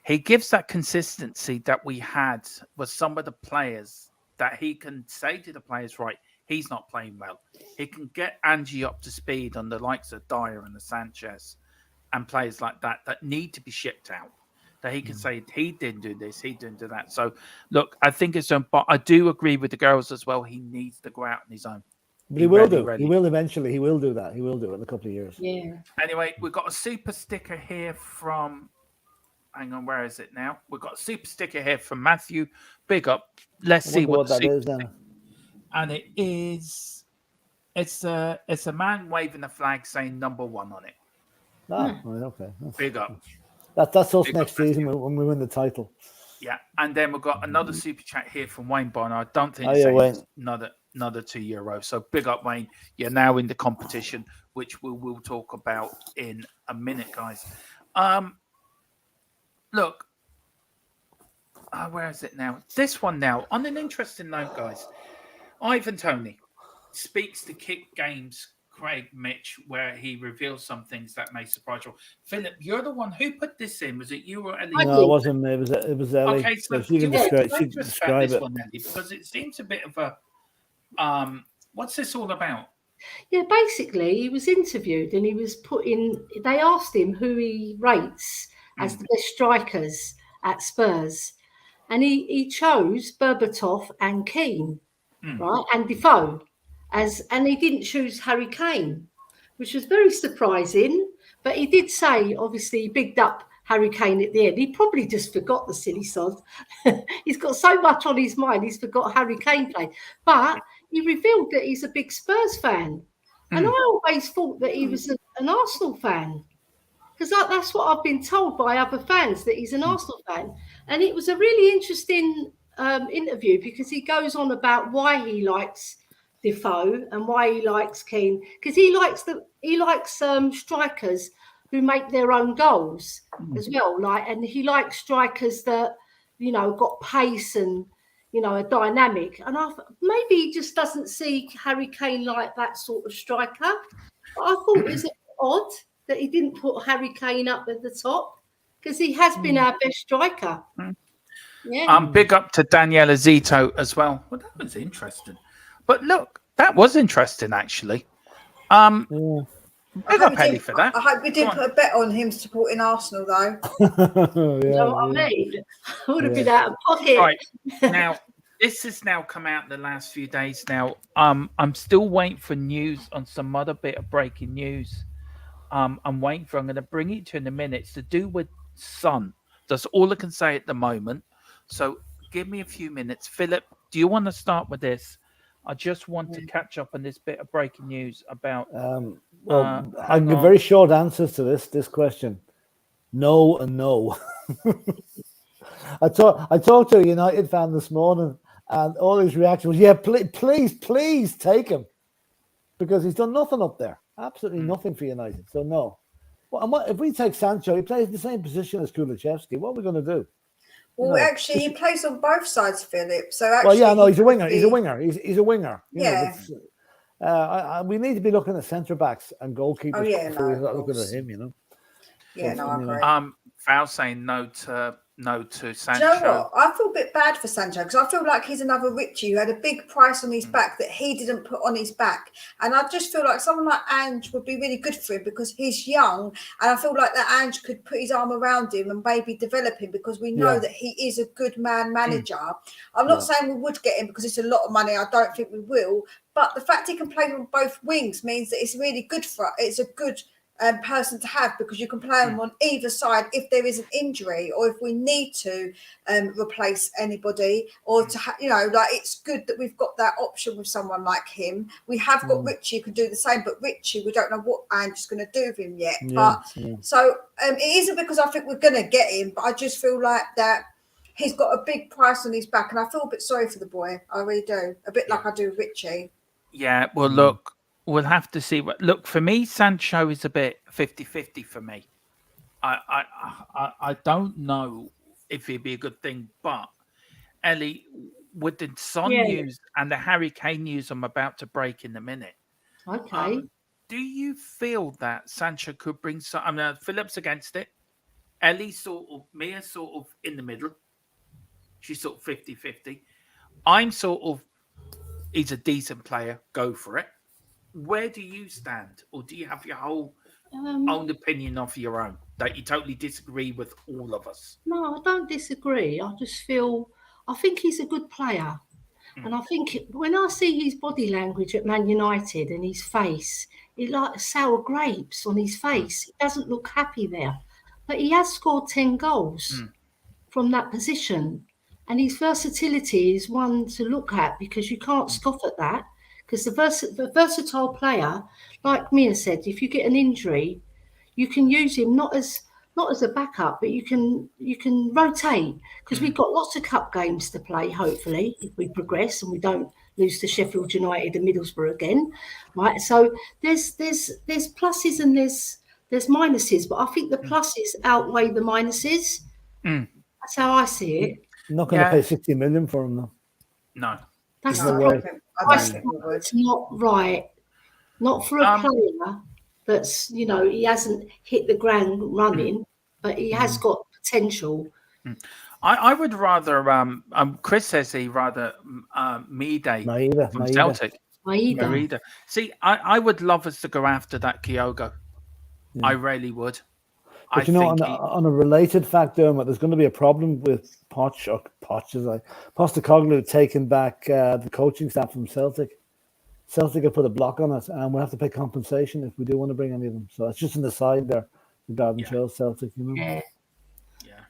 He gives that consistency that we had with some of the players, that he can say to the players, right, he's not playing well. He can get Angie up to speed on the likes of Dyer and the Sanchez and players like that need to be shipped out. That he can say he didn't do this, he didn't do that. So, look, I think it's but I do agree with the girls as well. He needs to go out on his own. But he will do. He will eventually. He will do that. He will do it in a couple of years. Yeah. Anyway, we've got a super sticker here from. Hang on, where is it now? We've got a super sticker here from Matthew. Big up. Let's see what that is then. And it is. It's a man waving a flag saying number 1 on it. Ah, right, okay. Big up. That's us next season when we win the title. Yeah, and then we've got another super chat here from Wayne Bonner. I don't think it's another €2. So big up, Wayne. You're now in the competition, which we will talk about in a minute, guys. Look, where is it now? This one now. On an interesting note, guys, Ivan Toney speaks to Kick Games Craig Mitch, where he reveals some things that may surprise you. Philip, you're the one who put this in. Was it you or Ellie? No, it wasn't me. It was Ellie. Okay, so she can describe this it. one, Ellie, because it seems a bit of a what's this all about? Yeah, basically, he was interviewed and he was they asked him who he rates as the best strikers at Spurs. And he chose Berbatov and Keane, right, and Defoe, and he didn't choose Harry Kane, which was very surprising. But he did say, obviously, he bigged up Harry Kane at the end. He probably just forgot the silly sod. He's got so much on his mind, he's forgot Harry Kane played. But he revealed that he's a big Spurs fan. And I always thought that he was an Arsenal fan. Because that's what I've been told by other fans, that he's an Arsenal fan. And it was a really interesting interview because he goes on about why he likes Defoe and why he likes Keane. Because he likes strikers who make their own goals as well. And he likes strikers that, got pace and, are dynamic. And maybe he just doesn't see Harry Kane like that sort of striker. But I thought it was odd that he didn't put Harry Kane up at the top, because he has been our best striker. Yeah. Big up to Daniela Zito as well. Well, that was interesting. But look, that was interesting actually. Big up Ellie for that. I hope we did put a bet on him supporting Arsenal, though. You know what I mean? I would have been out of pocket. Right. Now, this has now come out in the last few days now. I'm still waiting for news on some other bit of breaking news. I'm going to bring it to you in a minute. It's to do with Son. That's all I can say at the moment. So give me a few minutes. Philip, do you want to start with this? I just want to catch up on this bit of breaking news about... I can give very short answers to this question. No and no. I talked to a United fan this morning, and all his reaction was, yeah, please take him. Because he's done nothing up there. Absolutely nothing for United. So no. Well, if we take Sancho, he plays the same position as Kulusevski. What are we going to do? Well, actually, he plays on both sides, Philip. So actually, he's a winger. He's a winger. He's a winger. We need to be looking at centre backs and goalkeepers before we're looking at him. Yeah, no, I agree. Val saying no to no to Do Sancho. you know what? I feel a bit bad for Sancho because I feel like he's another Richie who had a big price on his back that he didn't put on his back. And I just feel like someone like Ange would be really good for him because he's young. And I feel like that Ange could put his arm around him and maybe develop him because we know that he is a good manager. I'm not saying we would get him because it's a lot of money. I don't think we will. But the fact he can play on both wings means that it's really good it's a good person to have because you can play them on either side if there is an injury or if we need to replace anybody or to like it's good that we've got that option with someone like him. We have got Richie who can do the same, but Richie we don't know what Ange's going to do with him yet. So it isn't because I think we're going to get him, but I just feel like that he's got a big price on his back and I feel a bit sorry for the boy. I really do, a bit like I do with Richie. Yeah, well, look, we'll have to see. Look, for me, Sancho is a bit 50-50 for me. I don't know if it'd be a good thing, but Ellie, with the Son news and the Harry Kane news I'm about to break in a minute. Okay. Do you feel that Sancho could bring some? I mean, Philip's against it. Ellie Mia's sort of in the middle. She's sort of 50-50. I'm sort of, he's a decent player. Go for it. Where do you stand? Or do you have your whole own opinion of your own that you totally disagree with all of us? No, I don't disagree. I think he's a good player. And I think when I see his body language at Man United and his face, it like sour grapes on his face. He doesn't look happy there. But he has scored 10 goals from that position. And his versatility is one to look at because you can't scoff at that. Because the versatile player, like Mia said, if you get an injury, you can use him not as a backup, but you can rotate because we've got lots of cup games to play. Hopefully, if we progress and we don't lose to Sheffield United and Middlesbrough again, right? So there's pluses and there's minuses, but I think the pluses outweigh the minuses. That's how I see it. I'm not going to pay 60 million for him though. No. That's No, the I problem. don't think we would. It's not right. Not for a player that's, he hasn't hit the ground running, but he has got potential. I would rather, Chris says he rather Maeda from Celtic. Maeda. See, I would love us to go after that Kyogo. Yeah. I really would. But on a related fact, Dermot, there's going to be a problem with Postecoglou taking back the coaching staff from Celtic. Celtic have put a block on it, and we'll have to pay compensation if we do want to bring any of them. So it's just an aside there regarding Celtic, Yeah.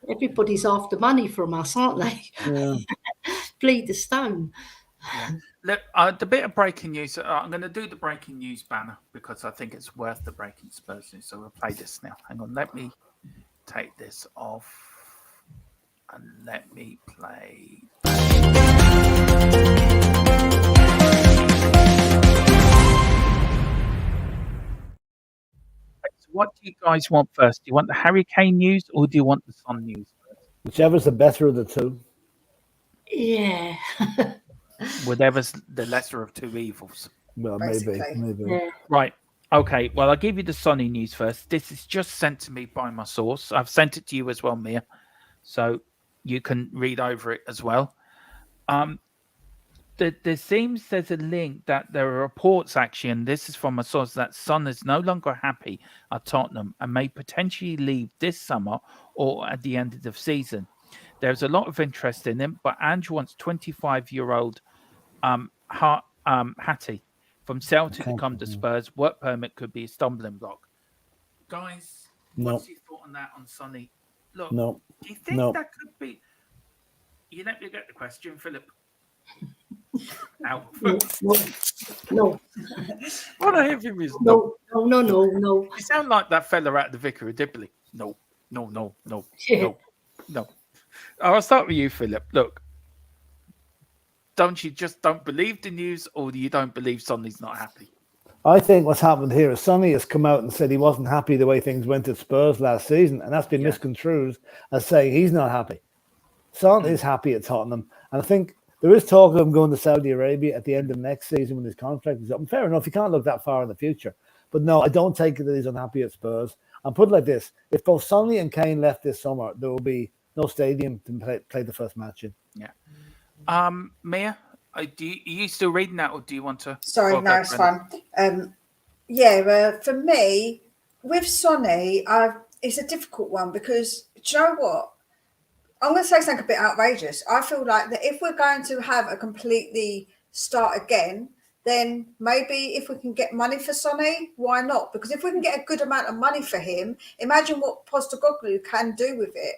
Everybody's after money from us, aren't they? Yeah. Bleed the stone. Yeah. Look, the bit of breaking news, I'm going to do the breaking news banner because I think it's worth the breaking Spurs news. So we'll play this now. Hang on, let me take this off and let me play. So what do you guys want first? Do you want the Harry Kane news or do you want the Son news first? Whichever's the better of the two. Yeah. Whatever's the lesser of two evils. Well, maybe. Yeah. Right. Okay. Well, I'll give you the Sonny news first. This is just sent to me by my source. I've sent it to you as well, Mia. So you can read over it as well. There seems there's a link that there are reports actually, and this is from a source, that Son is no longer happy at Tottenham and may potentially leave this summer or at the end of the season. There's a lot of interest in him, but Ange wants 25-year-old Hattie from Celtic to come to Spurs. Work permit could be a stumbling block. Guys, what's your thought on that on Sonny? Look, do you think that could be... You let me get the question, Philip. Out. No. What I hear from you is no. You sound like that fella out of the Vicar of Dibley. No. I'll start with you, Philip. Look, don't you just don't believe the news, or you don't believe Sonny's not happy? I think what's happened here is Sonny has come out and said he wasn't happy the way things went at Spurs last season, and that's been misconstrued as saying he's not happy. Son is happy at Tottenham, and I think there is talk of him going to Saudi Arabia at the end of next season when his contract is up. And fair enough, you can't look that far in the future. But no, I don't take it that he's unhappy at Spurs. I'll put it like this. If both Sonny and Kane left this summer, there will be no stadium to play the first match in. Yeah. Mia, are you still reading that, or do you want to? Sorry, no, it's fine. For me, with Sonny, it's a difficult one because, do you know what? I'm going to say something a bit outrageous. I feel like that if we're going to have a completely start again, then maybe if we can get money for Sonny, why not? Because if we can get a good amount of money for him, imagine what Postecoglou can do with it.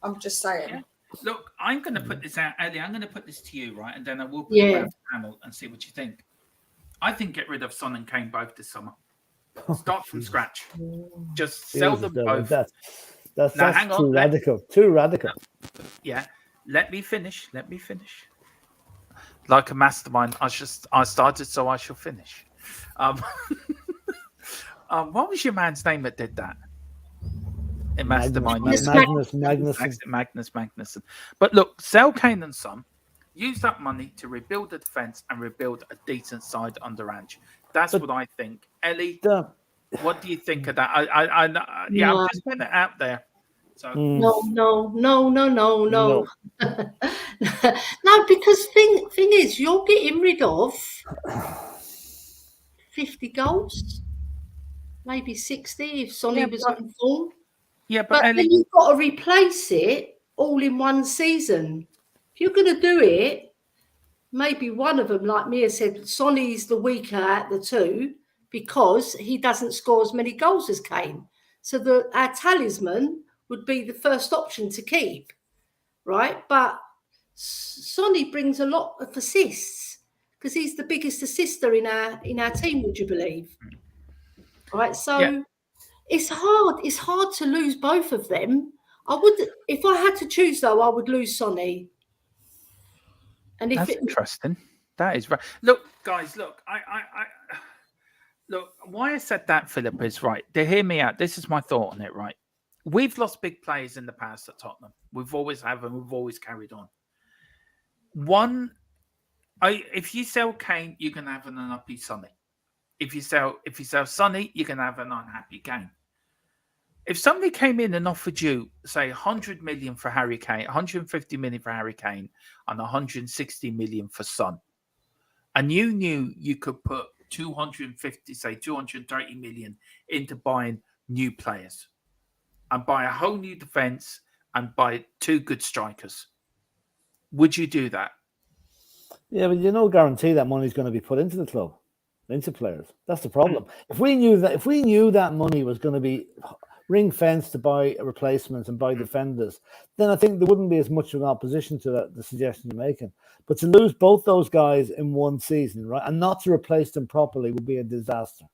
I'm just saying. Yeah. Look, I'm going to put this out, Ellie. I'm going to put this to you, right? And then I will put it around the panel and see what you think. I think get rid of Son and Kane both this summer. Start from scratch. Just sell them both. That's too radical. Too radical. Yeah. Let me finish. Like a mastermind, I started, so I shall finish. What was your man's name that did that? In Mastermind. Magnus. Magnuson. But look, sell Kane and Son. Use that money to rebuild the defence and rebuild a decent side under Ange. That's what I think. Ellie, what do you think of that? I'm just putting it out there. So No. No, because thing is, you're getting rid of 50 goals, maybe 60 if Sonny was on form. Yeah, but Ellie, then you've got to replace it all in one season. If you're going to do it, maybe one of them, like Mia said, Sonny's the weaker at the two because he doesn't score as many goals as Kane. So our talisman would be the first option to keep, right? But Sonny brings a lot of assists because he's the biggest assister in our team, would you believe? Right, so it's hard. It's hard to lose both of them. If I had to choose, though, I would lose Sonny. And that's interesting. That is right. Look, guys. Look, look. Why I said that, Philip, is right. To hear me out. This is my thought on it. Right. We've lost big players in the past at Tottenham. We've always have, and we've always carried on. If you sell Kane, you can have an unhappy Sonny. If you sell Sonny, you can have an unhappy Kane. If somebody came in and offered you, say, 100 million for Harry Kane, 150 million for Harry Kane, and 160 million for Son, and you knew you could put 230 million into buying new players and buy a whole new defense and buy two good strikers, would you do that? Yeah, but no guarantee that money's going to be put into the club, into players. That's the problem. If we knew that money was going to be ring fence to buy replacements and buy defenders, then I think there wouldn't be as much of an opposition to the suggestion you're making. But to lose both those guys in one season, right, and not to replace them properly would be a disaster.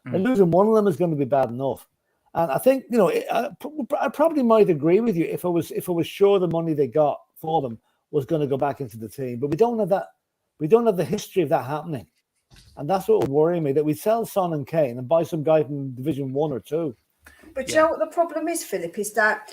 And losing one of them is going to be bad enough. And I think I probably might agree with you if I was sure the money they got for them was going to go back into the team. But we don't have that. We don't have the history of that happening, and that's what would worry me. That we sell Son and Kane and buy some guy from Division 1 or 2. But you know what the problem is, Philip, is that,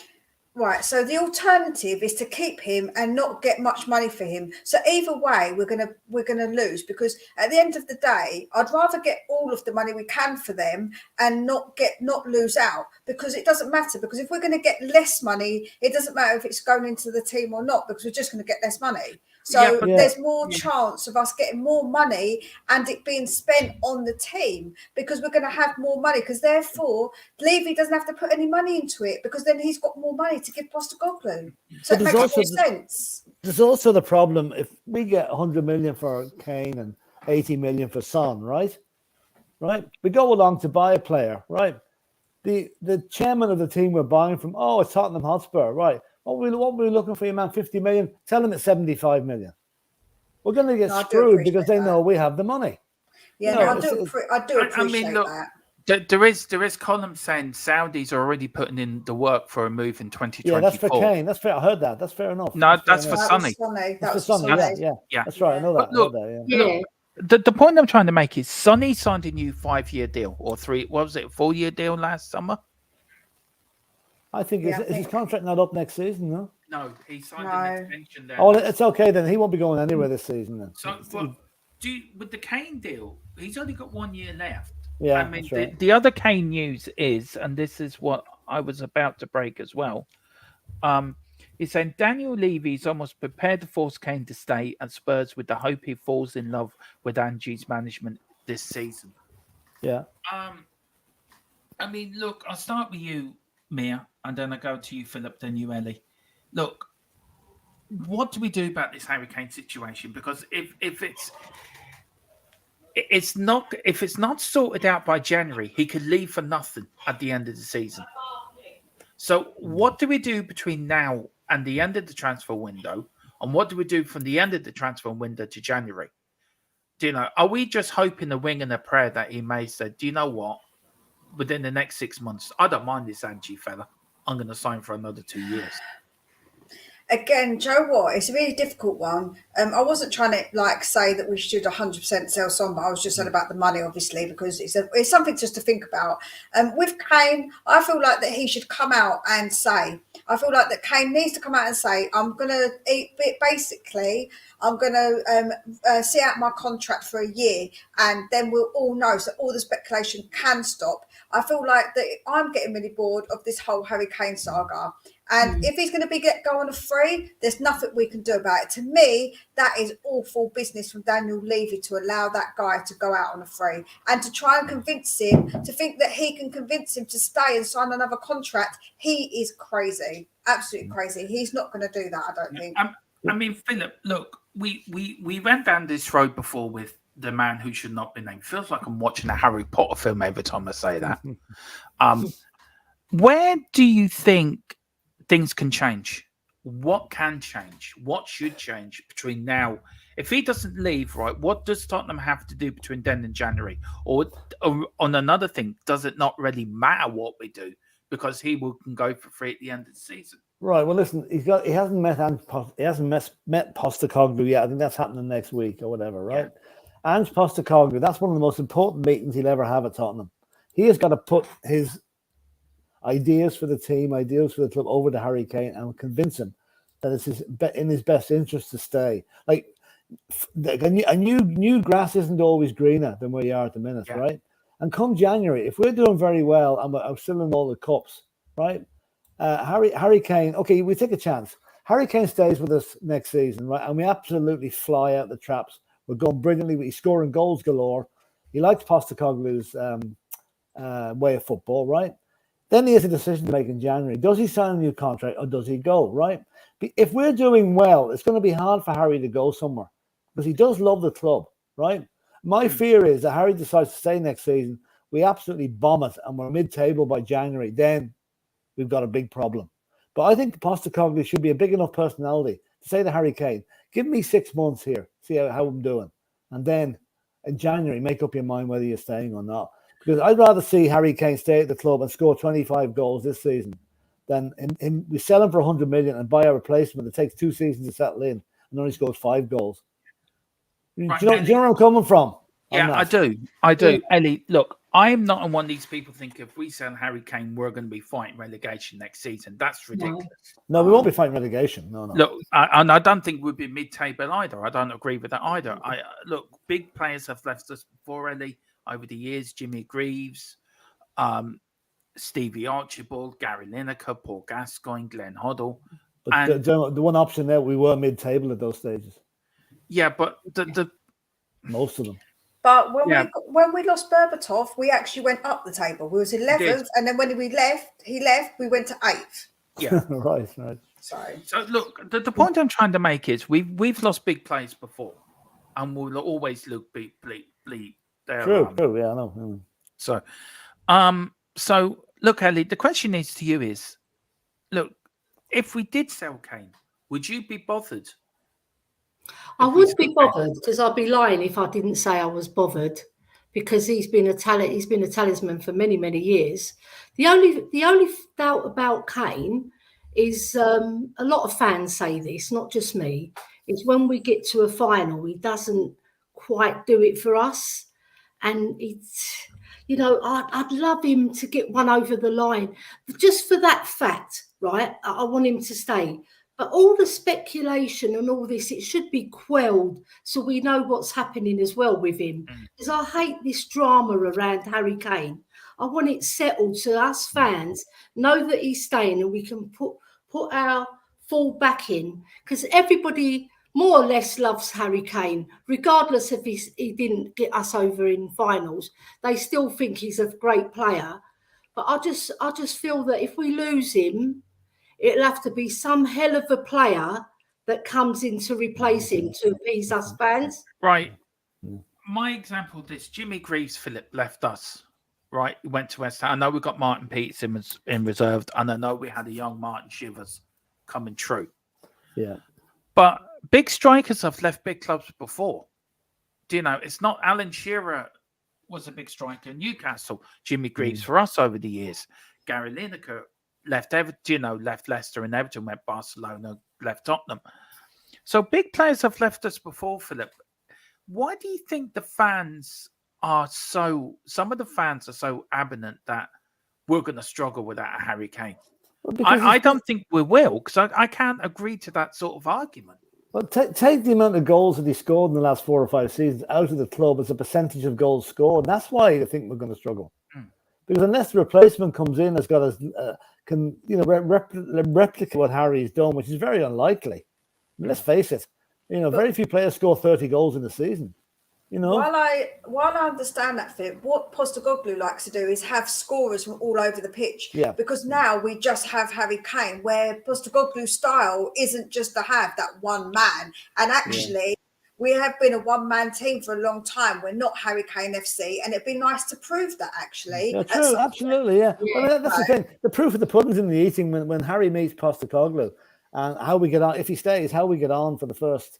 right, so the alternative is to keep him and not get much money for him. So either way, we're gonna lose, because at the end of the day, I'd rather get all of the money we can for them and not lose out, because it doesn't matter. Because if we're going to get less money, it doesn't matter if it's going into the team or not, because we're just going to get less money. So there's more chance of us getting more money and it being spent on the team, because we're going to have more money. Because therefore, Levy doesn't have to put any money into it, because then he's got more money to give Postecoglou. So it makes more sense. There's also the problem, if we get 100 million for Kane and 80 million for Son, right? We go along to buy a player, right? The chairman of the team we're buying from, it's Tottenham Hotspur, right? What were we looking for, you man? 50 million? Tell them it's 75 million. We're going to get screwed because they know we have the money. Yeah, I do appreciate that. There is columns saying Saudis are already putting in the work for a move in 2024. Yeah, that's for Kane. That's fair. I heard that. That's fair enough. No, that's for Sonny. That was for Sonny. Yeah. That's right. I know that. Look, the point I'm trying to make is Sonny signed a new 5-year deal or 4-year deal last summer. I think is his contract not up next season? No, he signed an extension there. Oh, it's okay then. He won't be going anywhere this season then. So, with the Kane deal, he's only got 1 year left. Yeah, I mean, the other Kane news is, and this is what I was about to break as well. He's saying Daniel Levy is almost prepared to force Kane to stay at Spurs with the hope he falls in love with Angie's management this season. Yeah. I mean, look, I'll start with you, Mia, and then I go to you, Philip, then you, Ellie. Look, what do we do about this Harry Kane situation? Because if it's not sorted out by January, he could leave for nothing at the end of the season. So what do we do between now and the end of the transfer window? And what do we do from the end of the transfer window to January? Do you know, are we just hoping a wing and a prayer that he may say, do you know what? Within the next 6 months, I don't mind this Angie fella. I'm going to sign for another 2 years. Again, Joe, what? It's a really difficult one. I wasn't trying to say that we should 100% sell Son, but I was just saying about the money, obviously, because it's something just to think about. With Kane, I feel like that he should come out and say, I feel like that Kane needs to come out and say, I'm going to see out my contract for a year, and then we'll all know, so all the speculation can stop. I feel like that I'm getting really bored of this whole Harry Kane saga. And if he's going to go on a free, there's nothing we can do about it. To me, that is awful business from Daniel Levy to allow that guy to go out on a free and to try and convince him to think that he can convince him to stay and sign another contract. He is crazy, absolutely crazy. He's not going to do that, I don't think. I mean, Philip, look, we went down this road before with the man who should not be named. Feels like I'm watching a Harry Potter film every time I say that. Where do you think things can change? What can change? What should change between now? If he doesn't leave, right, what does Tottenham have to do between then and January? Or on another thing, does it not really matter what we do because he can go for free at the end of the season? Right. Well, listen, he hasn't met Postecoglou yet. I think that's happening next week or whatever, right? Yeah. Ange Postecoglou, that's one of the most important meetings he'll ever have at Tottenham. He has got to put his ideas for the team, ideas for the club over to Harry Kane and convince him that it's in his best interest to stay. Like a new grass isn't always greener than where you are at the minute, right? And come January, if we're doing very well and I'm still in all the cups, right? Harry Kane, okay, we take a chance. Harry Kane stays with us next season, right? And we absolutely fly out the traps. We're going brilliantly. He's scoring goals galore. He likes Postecoglou's way of football, right? Then he has a decision to make in January. Does he sign a new contract or does he go, right? If we're doing well, it's going to be hard for Harry to go somewhere because he does love the club, right? My fear is that Harry decides to stay next season. We absolutely bomb it and we're mid-table by January. Then we've got a big problem. But I think Postecoglou should be a big enough personality to say to Harry Kane, give me 6 months here, see how I'm doing. And then in January, make up your mind whether you're staying or not. Because I'd rather see Harry Kane stay at the club and score 25 goals this season than we sell him for 100 million and buy a replacement that takes 2 seasons to settle in and only scores 5 goals. Right, do you know where I'm coming from? Yeah, I do. Yeah. Ellie, look, I'm not one of these people think if we sell Harry Kane, we're going to be fighting relegation next season. That's ridiculous. No, we won't be fighting relegation. No. Look, and I don't think we'll be mid-table either. I don't agree with that either. Look, big players have left us before, Ellie, over the years. Jimmy Greaves, Stevie Archibald, Gary Lineker, Paul Gascoigne, Glenn Hoddle. But the one option there, we were mid-table at those stages. Yeah, but most of them. But when we lost Berbatov, we actually went up the table. We was 11th, and then when he left, we went to 8th. Yeah, right. So look, the point I'm trying to make is we've lost big players before, and we'll always look bleak. True. Yeah, I know. So look, Ellie, the question is to you is, look, if we did sell Kane, would you be bothered? I would be bothered because I'd be lying if I didn't say I was bothered, because he's been a talisman for many, many years. The only doubt about Kane is a lot of fans say this, not just me, is when we get to a final, he doesn't quite do it for us. And it's, I'd love him to get one over the line just for that fact, right? I want him to stay. But all the speculation and all this, it should be quelled so we know what's happening as well with him. Because I hate this drama around Harry Kane. I want it settled so us fans know that he's staying and we can put our full back in, because everybody more or less loves Harry Kane, regardless if he didn't get us over in finals. They still think he's a great player. But I just feel that if we lose him, it'll have to be some hell of a player that comes in to replace him to appease us fans. Right. My example of this, Jimmy Greaves, Philip, left us. Right, he went to West Ham. I know we got Martin Peterson in reserved, and I know we had a young Martin Shivers coming through. Yeah. But big strikers have left big clubs before. Do you know, it's not Alan Shearer was a big striker in Newcastle. Jimmy Greaves for us over the years. Gary Lineker left Everton, left Leicester and Everton, went Barcelona, left Tottenham. So big players have left us before, Philip. Why do you think the fans some of the fans are so adamant that we're going to struggle without a Harry Kane? Well, I don't think we will, because I can't agree to that sort of argument. Well, take the amount of goals that he scored in the last 4 or 5 seasons out of the club as a percentage of goals scored. That's why I think we're going to struggle. Because unless the replacement comes in, has got can replicate what Harry's done, which is very unlikely. Let's face it. Very few players score 30 goals in a season. While I understand that, Phil, what Postecoglou likes to do is have scorers from all over the pitch. Yeah. Because now we just have Harry Kane, where Postecoglou's style isn't just to have that one man. And actually, we have been a one-man team for a long time. We're not Harry Kane FC, and it'd be nice to prove that, actually. Yeah, true, absolutely, yeah. Well, that's the thing. The proof of the pudding's in the eating when Harry meets Postecoglou, and how we get on, if he stays, how we get on for the first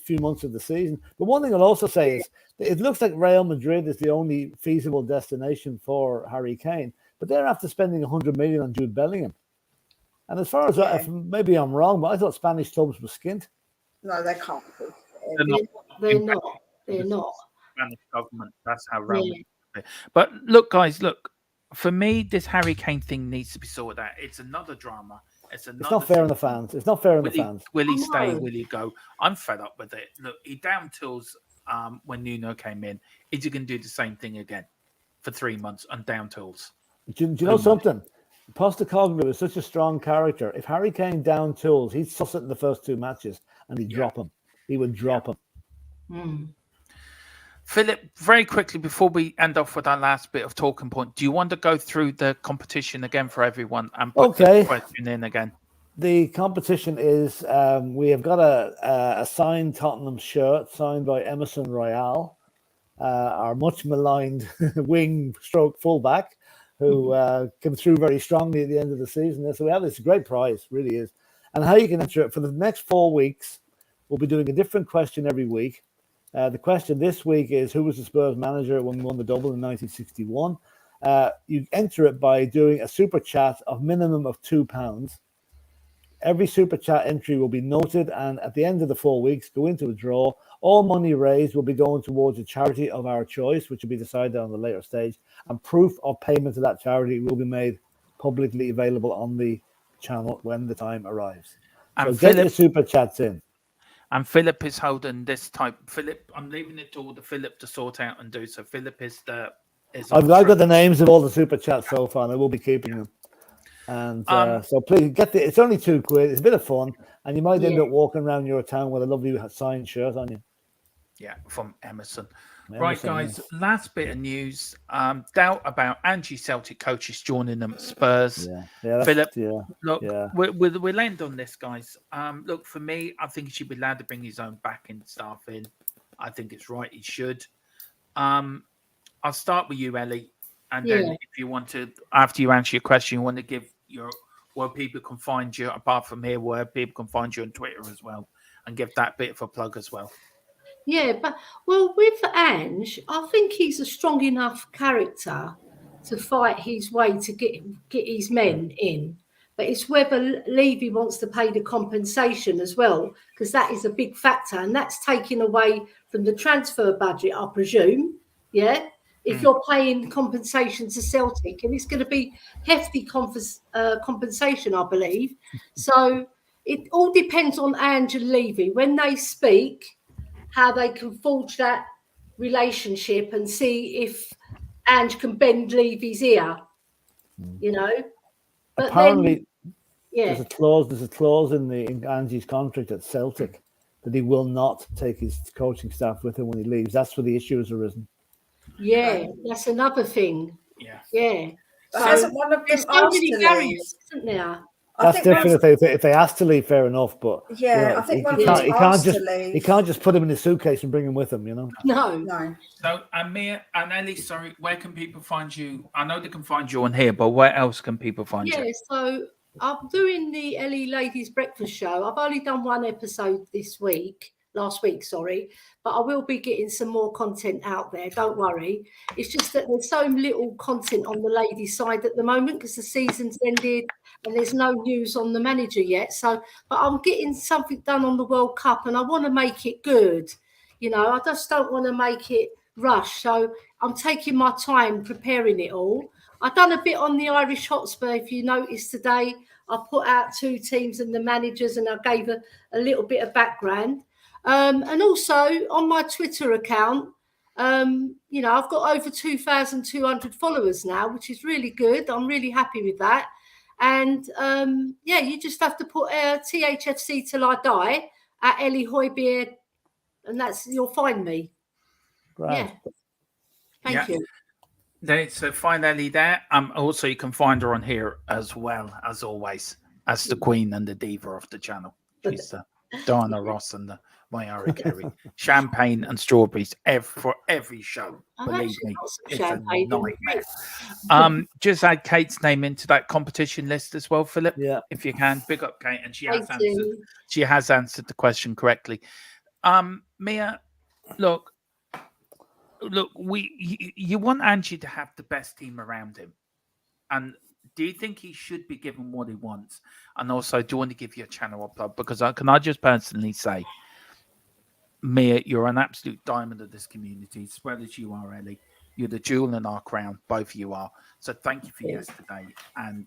few months of the season. But one thing I'll also say is it looks like Real Madrid is the only feasible destination for Harry Kane, but they're after spending 100 million on Jude Bellingham. And as far as maybe I'm wrong, but I thought Spanish clubs were skint. No, they can't. They're not. Spanish government. That's how Real Madrid. But look, guys, for me, this Harry Kane thing needs to be sorted out. It's another drama. It's not fair on the fans. It's not fair on the fans. Will he stay? Will he go? I'm fed up with it. Look, he down tools when Nuno came in. Is he going to do the same thing again for 3 months on down tools? Do you know something? Postecoglou is such a strong character. If Harry Kane down tools, he'd suss it in the first 2 matches and he'd drop him. He would drop him. Philip, very quickly before we end off with our last bit of talking point, do you want to go through the competition again for everyone and put the question in again? The competition is we have got a signed Tottenham shirt signed by Emerson Royal, our much maligned wing stroke fullback, who came through very strongly at the end of the season. So we have this great prize, really is. And how you can enter it for the next 4 weeks, we'll be doing a different question every week. The question this week is, who was the Spurs manager when we won the double in 1961? You enter it by doing a super chat of minimum of £2. Every super chat entry will be noted, and at the end of the 4 weeks, go into a draw. All money raised will be going towards a charity of our choice, which will be decided on the later stage, and proof of payment to that charity will be made publicly available on the channel when the time arrives. So get your super chats in. And Philip is holding this type. Philip, I'm leaving it to Philip to sort out and do. So Philip is I've got the names of all the super chats so far, and I will be keeping them. And so please it's only £2. It's a bit of fun, and you might end up walking around your town with a lovely signed shirt on you. Yeah, from Emerson. Right, guys, last bit of news. Doubt about anti-Celtic coaches joining them at Spurs. Philip, look, we'll end on this, guys. Look, for me, I think he should be allowed to bring his own backing staff in. I think it's right, he should. I'll start with you, Ellie. And then if you want to, after you answer your question, you want to give where people can find you, apart from here, where people can find you on Twitter as well, and give that bit of a plug as well. Yeah, but with Ange, I think he's a strong enough character to fight his way to get his men in. But it's whether Levy wants to pay the compensation as well, because that is a big factor, and that's taken away from the transfer budget, I presume. Yeah, if you're paying compensation to Celtic, and it's going to be hefty compensation, I believe. So it all depends on Ange and Levy when they speak, how they can forge that relationship and see if Ange can bend Levy's ear, you know. But apparently, Yeah. There's a clause in Angie's contract at Celtic that he will not take his coaching staff with him when he leaves. That's where the issue has arisen. Yeah, that's another thing. Yeah. Yeah. But So hasn't one of them there's so asked many to barriers, leave? isn't there? That's different if they ask to leave, fair enough. But Yeah, I think one of them he can't asked just to leave. he can't just put him in his suitcase and bring him with him. No. So, Mia and Ellie, sorry, where can people find you? I know they can find you on here, but where else can people find you? Yeah, so I'm doing the Ellie Ladies Breakfast Show. I've only done one episode last week, but I will be getting some more content out there. Don't worry. It's just that there's so little content on the ladies' side at the moment because the season's ended and there's no news on the manager yet. So, but I'm getting something done on the World Cup and I want to make it good. I just don't want to make it rush. So I'm taking my time preparing it all. I've done a bit on the Irish Hotspur. If you noticed today, I put out 2 teams and the managers and I gave a little bit of background. And also on my Twitter account, I've got over 2,200 followers now, which is really good. I'm really happy with that. And you just have to put THFC till I die at Ellie Hoybeard, and you'll find me. Right. Yeah. Thank you. So find Ellie there. Also, you can find her on here as well, as always, as the queen and the diva of the channel. She's Diana Ross and the Mayara Kerry. Champagne and strawberries for every show. Believe me, it's a nightmare. Just add Kate's name into that competition list as well, Philip. Yeah, if you can, big up Kate, and she has answered the question correctly. Mia, look, you want Angie to have the best team around him, and do you think he should be given what he wants? And also, do you want to give your channel a plug? Because I just personally say, Mia, you're an absolute diamond of this community, as well as you are, Ellie. You're the jewel in our crown. Both of you are. So thank you for yesterday. And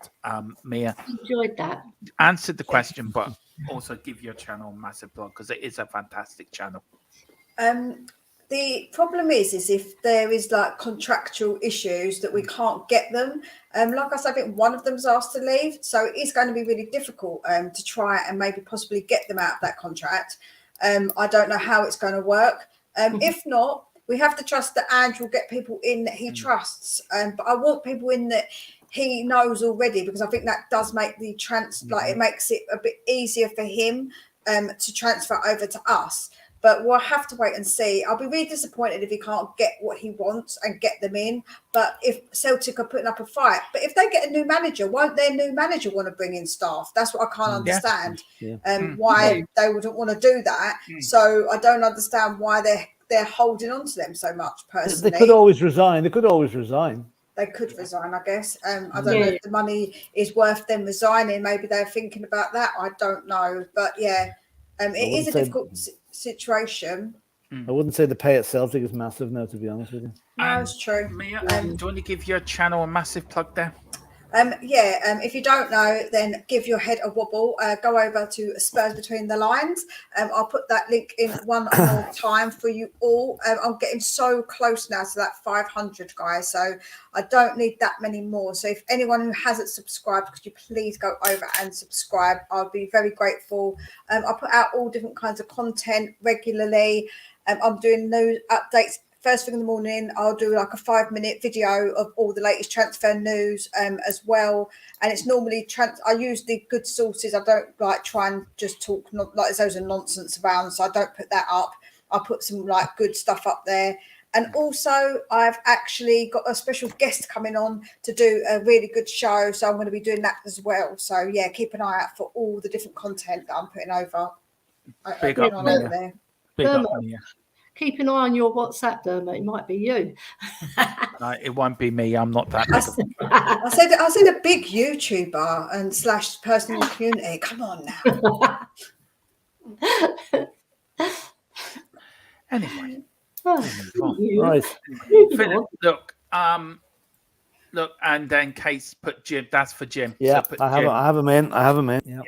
Mia, enjoyed that. Answered the question, but also give your channel a massive plug because it is a fantastic channel. The problem is if there is like contractual issues that we can't get them. Like I said, I think one of them's asked to leave, so it is going to be really difficult to try and maybe possibly get them out of that contract. I don't know how it's going to work. If not, we have to trust that Andrew will get people in that he trusts. But I want people in that he knows already, because I think that does make the it makes it a bit easier for him to transfer over to us. But we'll have to wait and see. I'll be really disappointed if he can't get what he wants and get them in. But if Celtic are putting up a fight, but if they get a new manager, won't their new manager want to bring in staff? That's what I can't understand. Why they wouldn't want to do that. So I don't understand why they're holding on to them so much. Personally, they could always resign. They could resign, I guess. I don't know if the money is worth them resigning. Maybe they're thinking about that. I don't know. But it is a difficult situation. I wouldn't say the pay at Celtic is massive now, to be honest with you. No, it's true. Mia, do you want to give your channel a massive plug there? If you don't know, then give your head a wobble. Go over to Spurs Between the Lines. I'll put that link in one more time for you all. I'm getting so close now to that 500, guys. So I don't need that many more. So if anyone who hasn't subscribed, could you please go over and subscribe? I'll be very grateful. I put out all different kinds of content regularly. I'm doing new updates. First thing in the morning, I'll do like a 5-minute video of all the latest transfer news as well. And it's normally I use the good sources. I don't like try and just talk like there's a nonsense around. So I don't put that up. I put some like good stuff up there. And also I've actually got a special guest coming on to do a really good show. So I'm going to be doing that as well. So yeah, keep an eye out for all the different content that I'm putting over. Big up there. Big up Mia. Keep an eye on your WhatsApp, Dermot. It might be you. No, it won't be me. I'm not that. I said a big YouTuber and / person in the community. Come on now. Anyway, right. Philip, look, and then Kate put Jim. That's for Jim. Yeah, so I have him in. Yeah.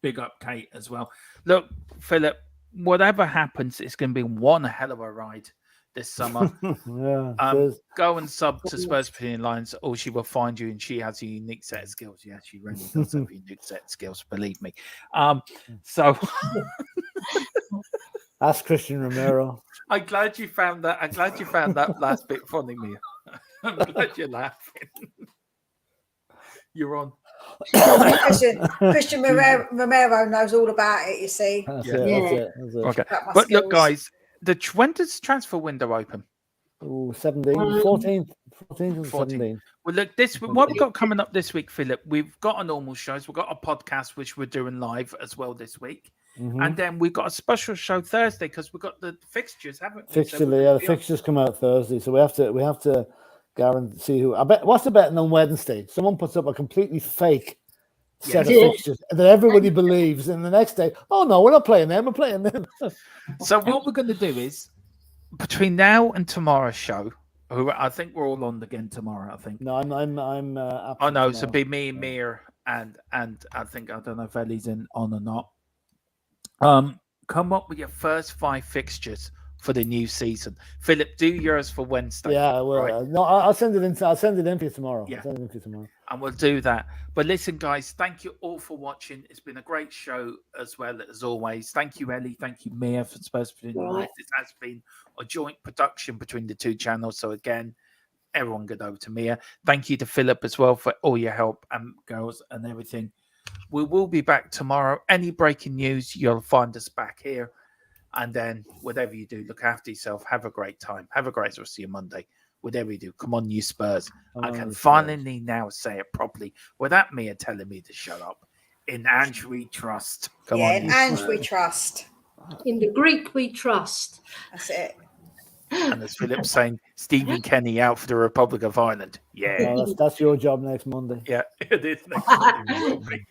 Big up Kate as well. Look, Philip. Whatever happens, it's going to be one hell of a ride this summer. Yeah, Spurs. Go and sub to Spurs Opinion Lines, or she will find you, and she has a unique set of skills. Yeah, she really does have a unique set of skills, believe me. So Ask Christian Romero. I'm glad you found that. I'm glad you found that last bit funny, Mia. I'm glad you're laughing. You're on. Christian Romero knows all about it, you see. That's Yeah. it. That's it. Okay, About my but look, skills. guys, when does transfer window open? Ooh, 17, 14th and 17. Well, look, what we've got coming up this week, Philip. We've got a normal shows. We've got a podcast which we're doing live as well this week, and then we've got a special show Thursday because we've got the fixtures, haven't we? The fixtures come out Thursday, so we have to guarantee who. I bet. What's the betting on Wednesday? Someone puts up a completely fake set of fixtures that everybody believes, and the next day, oh no, we're not playing them. We're playing them. So what we're going to do is between now and tomorrow's show. I think we're all on again tomorrow. I think. No, I'm. Oh no, so be me and Mir and I think I don't know if Ellie's on or not. Come up with your first 5 fixtures for the new season. Philip, do yours for Wednesday. Yeah, I will. Right. No, I'll send it in. I'll send it in for you tomorrow. Yeah. I'll send it in for you tomorrow. And we'll do that. But listen, guys, thank you all for watching. It's been a great show as well as always. Thank you, Ellie. Thank you, Mia, for supposed to be live. This has been a joint production between the 2 channels. So again, everyone get over to Mia. Thank you to Philip as well for all your help and girls and everything. We will be back tomorrow. Any breaking news, you'll find us back here. And then whatever you do, look after yourself. Have a great time. Have a great rest of your Monday. Whatever you do, come on, you Spurs. I can finally now say it properly without Mia telling me to shut up. In Ange we trust. Come on, in Ange we trust. In the Greek we trust. That's it. And as Philip's saying, Stephen Kenny out for the Republic of Ireland. Yeah. That's your job next Monday. Yeah, it is next Monday.